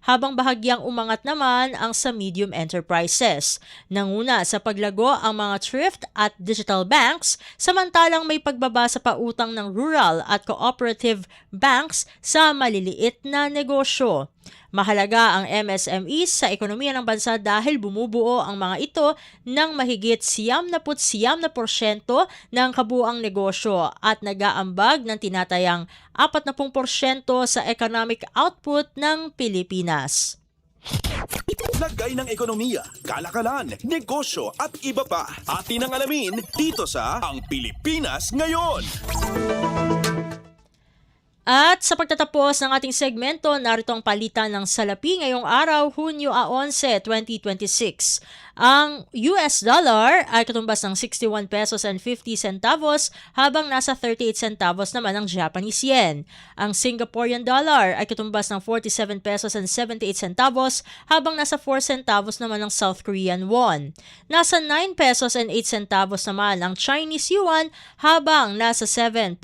habang bahagyang umangat naman ang sa medium enterprises. Nanguna sa paglago ang mga thrift at digital banks, samantalang may pagbaba sa pautang ng rural at cooperative banks sa maliliit na negosyo. Mahalaga ang MSMEs sa ekonomiya ng bansa dahil bumubuo ang mga ito ng mahigit 99% ng kabuang negosyo at nag-aambag ng tinatayang 40% sa economic output ng Pilipinas. Lagay ng ekonomiya, kalakalan, negosyo at iba pa. Atin ang alamin dito sa Ang Pilipinas Ngayon. At sa pagtatapos ng ating segmento, narito ang palitan ng salapi ngayong araw, Hunyo 11, 2026. Ang US dollar ay katumbas ng 61 pesos and 50 centavos habang nasa 38 centavos naman ang Japanese yen. Ang Singaporean dollar ay katumbas ng 47 pesos and 78 centavos habang nasa 4 centavos naman ang South Korean won. Nasa 9 pesos and 8 centavos naman ang Chinese yuan habang nasa 7.85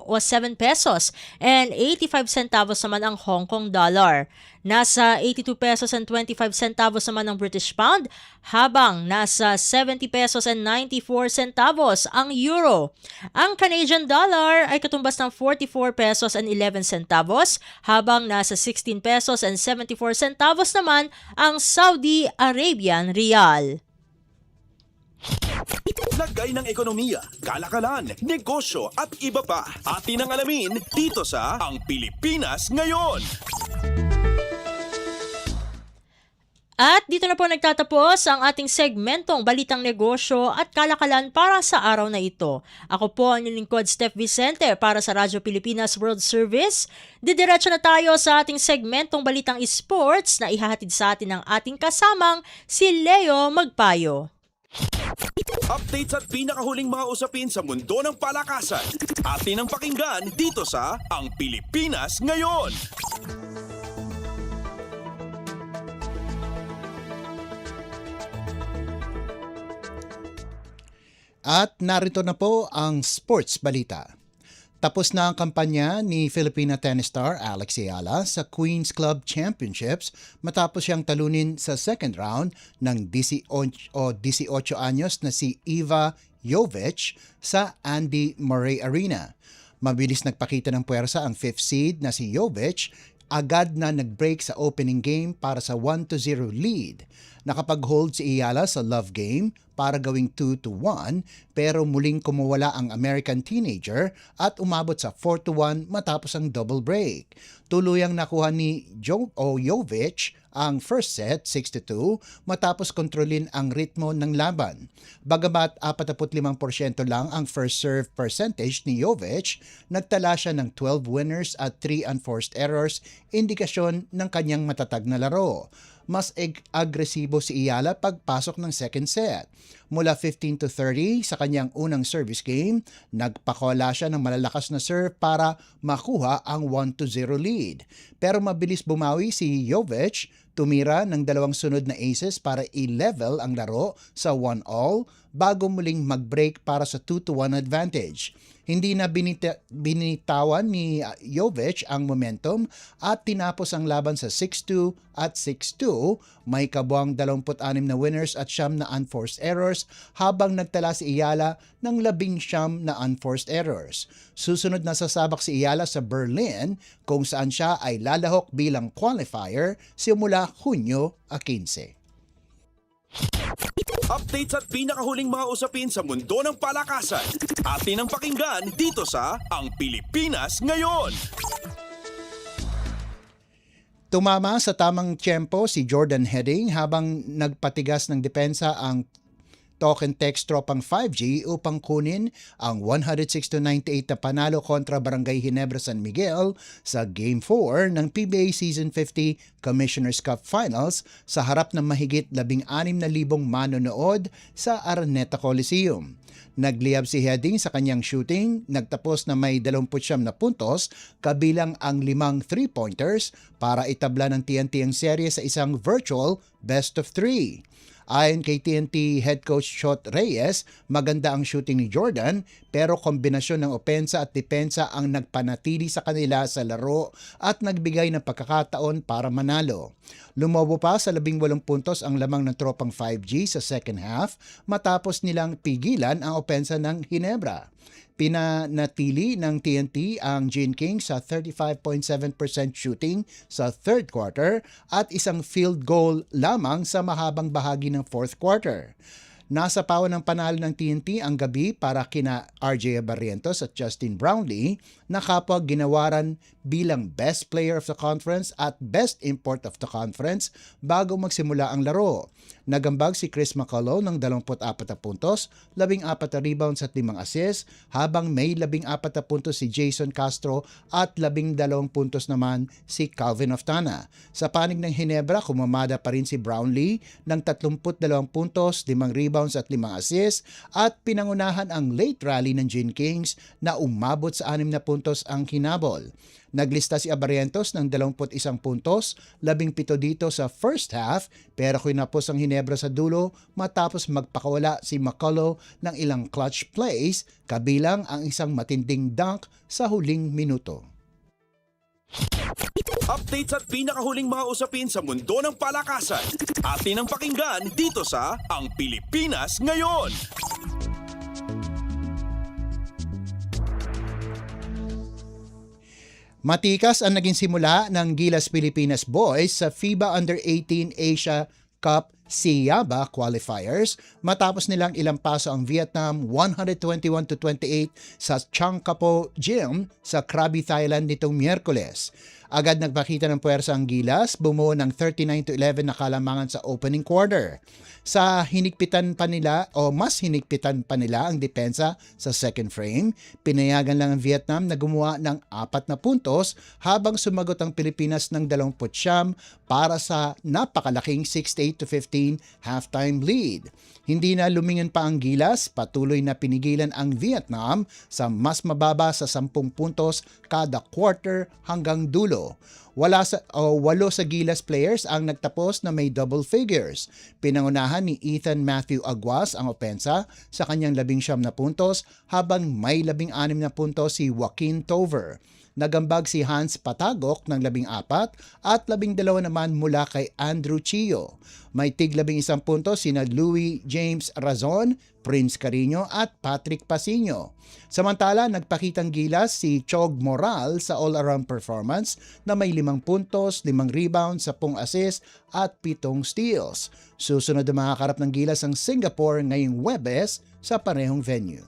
o 7 pesos and 85 centavos naman ang Hong Kong dollar. Nasa 82 pesos and 25 centavos naman ang British pound habang nasa 70 pesos and 94 centavos ang euro. Ang Canadian dollar ay katumbas ng 44 pesos and 11 centavos habang nasa 16 pesos and 74 centavos naman ang Saudi Arabian rial. Lagay ng ekonomiya, kalakalan, negosyo at iba pa. Atin ang alamin dito sa Ang Pilipinas Ngayon. At dito na po nagtatapos ang ating segmentong Balitang Negosyo at Kalakalan para sa araw na ito. Ako po ang inyong lingkod, Steph Vicente, para sa Radyo Pilipinas World Service. Didiretso na tayo sa ating segmentong Balitang Sports na ihahatid sa atin ng ating kasamang si Leo Magpayo. Updates at pinakahuling mga usapin sa mundo ng palakasan. Atin ang pakinggan dito sa Ang Pilipinas Ngayon. At narito na po ang sports balita. Tapos na ang kampanya ni Filipina tennis star Alex Ayala sa Queen's Club Championships matapos siyang talunin sa second round ng 18 anyos na si Iva Jovic sa Andy Murray Arena. Mabilis nagpakita ng puwersa ang fifth seed na si Jovic, agad na nag-break sa opening game para sa 1-0 lead. Nakapag-hold si Ayala sa love game para gawing 2-1 pero muling kumuwala ang American teenager at umabot sa 4-1 matapos ang double break. Tuluyang nakuha ni Jovic ang first set 6-2 matapos kontrolin ang ritmo ng laban. Bagamat 45% lang ang first serve percentage ni Jovic, nagtala siya ng 12 winners at 3 unforced errors, indikasyon ng kanyang matatag na laro. Mas agresibo si Ayala pagpasok ng second set. Mula 15-30 sa kanyang unang service game, nagpakola siya ng malalakas na serve para makuha ang 1-0 lead. Pero mabilis bumawi si Jovic, tumira ng dalawang sunod na aces para i-level ang laro sa 1-all bago muling mag-break para sa 2-1 advantage. Hindi na binitawan ni Jovic ang momentum at tinapos ang laban sa 6-2 at 6-2. May kabuang 26 na winners at 9 na unforced errors habang nagtala si Ayala ng 19 na unforced errors. Susunod na sasabak si Ayala sa Berlin kung saan siya ay lalahok bilang qualifier simula Hunyo 15. Updates at pinakahuling mga usapin sa mundo ng palakasan. Atin ang pakinggan dito sa Ang Pilipinas Ngayon. Tumama sa tamang tiyempo si Jordan Heading habang nagpatigas ng depensa ang talk and text tropang 5G upang kunin ang 106-98 na panalo kontra Barangay Ginebra San Miguel sa Game 4 ng PBA Season 50 Commissioner's Cup Finals sa harap ng mahigit 16,000 manonood sa Araneta Coliseum. Nagliyab si Heading sa kanyang shooting, nagtapos na may 29 na puntos kabilang ang 5 3-pointers para itabla ng TNT ang serye sa isang virtual best of 3. Ayon kay TNT head coach Shot Reyes, maganda ang shooting ni Jordan pero kombinasyon ng opensa at depensa ang nagpanatili sa kanila sa laro at nagbigay ng pagkakataon para manalo. Lumobo pa sa 18 puntos ang lamang ng tropang 5G sa second half matapos nilang pigilan ang opensa ng Ginebra. Pinanatili ng TNT ang Gene King sa 35.7% shooting sa third quarter at isang field goal lamang sa mahabang bahagi ng fourth quarter. Nasa pawan ng panalo ng TNT ang gabi para kina RJ Barrientos at Justin Brownlee na kapwa ginawaran bilang Best Player of the Conference at Best Import of the Conference bago magsimula ang laro. Nagambag si Chris McCullough ng 24 na puntos, 14 na rebounds at 5 assists, habang may 14 na puntos si Jason Castro at 12 puntos naman si Calvin Oftana. Sa panig ng Ginebra, kumamada pa rin si Brownlee ng 32 puntos, 5 rebounds at 5 assists at pinangunahan ang late rally ng Gene Kings na umabot sa 6 na puntos ang hinabol. Naglista si Abarrientos ng 21 puntos, 17 dito sa first half pero kinapos ang Ginebra sa dulo matapos magpakawala si McCullough ng ilang clutch plays kabilang ang isang matinding dunk sa huling minuto. Updates at pinakahuling mga usapin sa mundo ng palakasan. Atin ang pakinggan dito sa Ang Pilipinas Ngayon. Matikas ang naging simula ng Gilas Pilipinas Boys sa FIBA Under-18 Asia Cup SIABA qualifiers matapos nilang ilampaso ang Vietnam 121-28 sa Changkapo Gym sa Krabi, Thailand nitong Miyerkules. Agad nagpakita ng puwersa ang Gilas, bumuo ng 39-11 na kalamangan sa opening quarter. Sa hinigpitan pa nila o mas hinigpitan pa nila ang depensa sa second frame, pinayagan lang ang Vietnam na gumawa ng 4 na puntos habang sumagot ang Pilipinas ng 20 para sa napakalaking 68-15 halftime lead. Hindi na lumingon pa ang Gilas, patuloy na pinigilan ang Vietnam sa mas mababa sa 10 puntos kada quarter hanggang dulo. 8 sa Gilas players ang nagtapos na may double figures. Pinangunahan ni Ethan Matthew Aguas ang opensa sa kanyang 19 na puntos habang may 16 na puntos si Joaquin Tover. Nagambag si Hans Patagok ng 14 at 12 naman mula kay Andrew Chio. May tig 11 puntos sina Louis James Razon, Prince Carino at Patrick Pasino. Samantala, nagpakitang gilas si Chog Moral sa all-around performance na may 5 puntos, 5 rebounds, 10 assists at 7 steals. Susunod na makakarap ng gilas ang Singapore ngayong Huwebes sa parehong venue.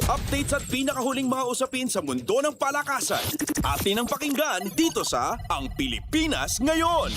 Updates at pinakahuling mga usapin sa mundo ng palakasan. Atin ang pakinggan dito sa Ang Pilipinas Ngayon.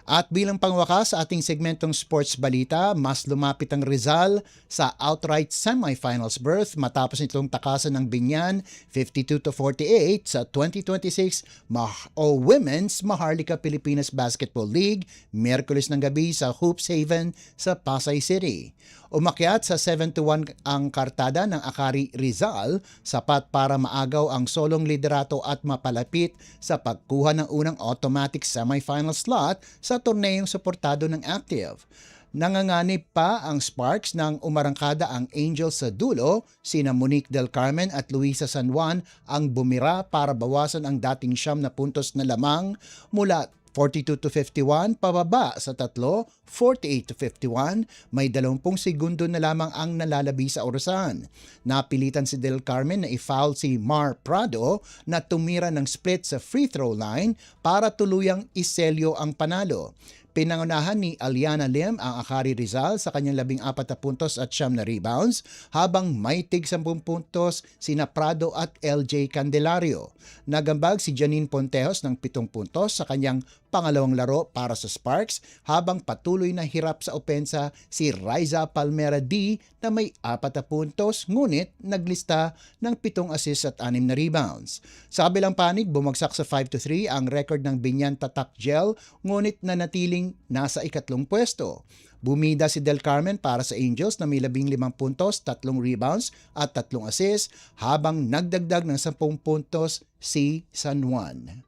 At bilang pangwakas sa ating segmentong sports balita, mas lumapit ang Rizal sa outright semifinals berth matapos nitong takasan ng Binyan 52-48 sa 2026 Women's Maharlika Pilipinas Basketball League Miyerkules ng gabi sa Hoops Haven sa Pasay City. Umakyat sa 7-1 ang kartada ng Akari Rizal, sapat para maagaw ang solong liderato at mapalapit sa pagkuha ng unang automatic semifinal slot sa torneyong suportado ng Active. Nanganganib pa ang Sparks nang umarangkada ang Angels sa dulo, sina Monique Del Carmen at Luisa San Juan ang bumira para bawasan ang dating 9 na puntos na lamang mula 42-51 pababa sa 3, 48-51, may 20 segundo na lamang ang nalalabi sa orasan. Napilitan si Del Carmen na i-foul si Mar Prado na tumira ng split sa free throw line para tuluyang iselyo ang panalo. Pinangunahan ni Aliana Lim ang Akari Rizal sa kanyang 14 na puntos at 9 na rebounds, habang may tig 10 puntos sina Prado at LJ Candelario. Nagambag si Janine Pontejos ng 7 puntos sa kanyang pangalawang laro para sa Sparks habang patuloy na hirap sa opensa si Raisa Palmera D na may 4 puntos ngunit naglista ng 7 assists at 6 na rebounds. Sa kabilang panig, bumagsak sa 5-3 ang record ng Binyan Tatak Gel ngunit nanatiling nasa ikatlong pwesto. Bumida si Del Carmen para sa Angels na may 15 puntos, 3 rebounds at 3 assists habang nagdagdag ng 10 puntos si San Juan.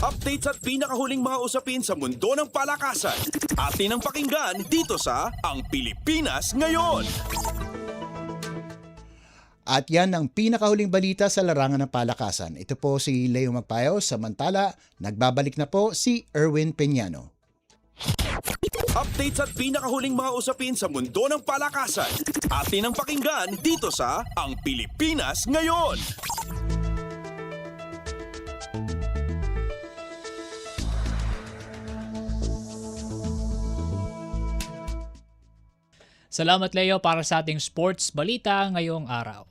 Updates at pinakahuling mga usapin sa mundo ng palakasan. Atin ang pakinggan dito sa Ang Pilipinas Ngayon. At yan ang pinakahuling balita sa larangan ng palakasan. Ito po si Leo Magpayo. Samantala, nagbabalik na po si Erwin Peñano. Updates at pinakahuling mga usapin sa mundo ng palakasan. Atin ang pakinggan dito sa Ang Pilipinas Ngayon. Salamat Leo para sa ating sports balita ngayong araw.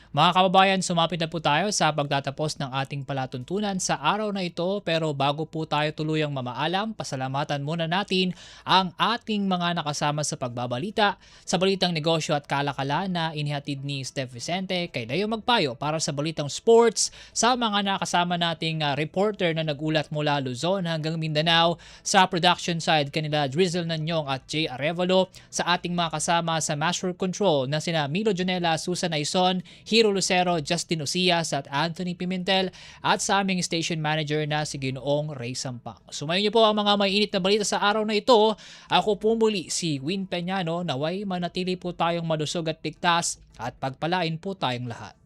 Mga kababayan, sumapit na po tayo sa pagtatapos ng ating palatuntunan sa araw na ito, pero bago po tayo tuluyang mamaalam, pasalamatan muna natin ang ating mga nakasama sa pagbabalita sa balitang negosyo at kalakala na inihatid ni Steph Vicente kay Leo Magpayo para sa balitang sports, sa mga nakasama nating reporter na nagulat mula Luzon hanggang Mindanao, sa production side kanila Drizzle Nanyong at Jay Arevalo, sa ating mga kasama sa Master Control na sina Milo Jonela, Susan Aison, Hiro Lucero, Justin Ucias at Anthony Pimentel, at sa aming station manager na si Ginoong Ray Sampang. Sumayin niyo po ang mga mainit na balita sa araw na ito. Ako po muli si Win Peñano, naway manatili po tayong malusog at ligtas at pagpalain po tayong lahat.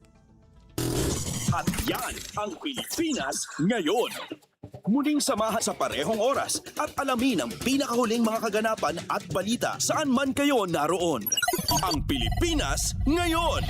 At yan ang Pilipinas Ngayon. Muling samahan sa parehong oras at alamin ang pinakahuling mga kaganapan at balita saan man kayo naroon. Ang Pilipinas Ngayon.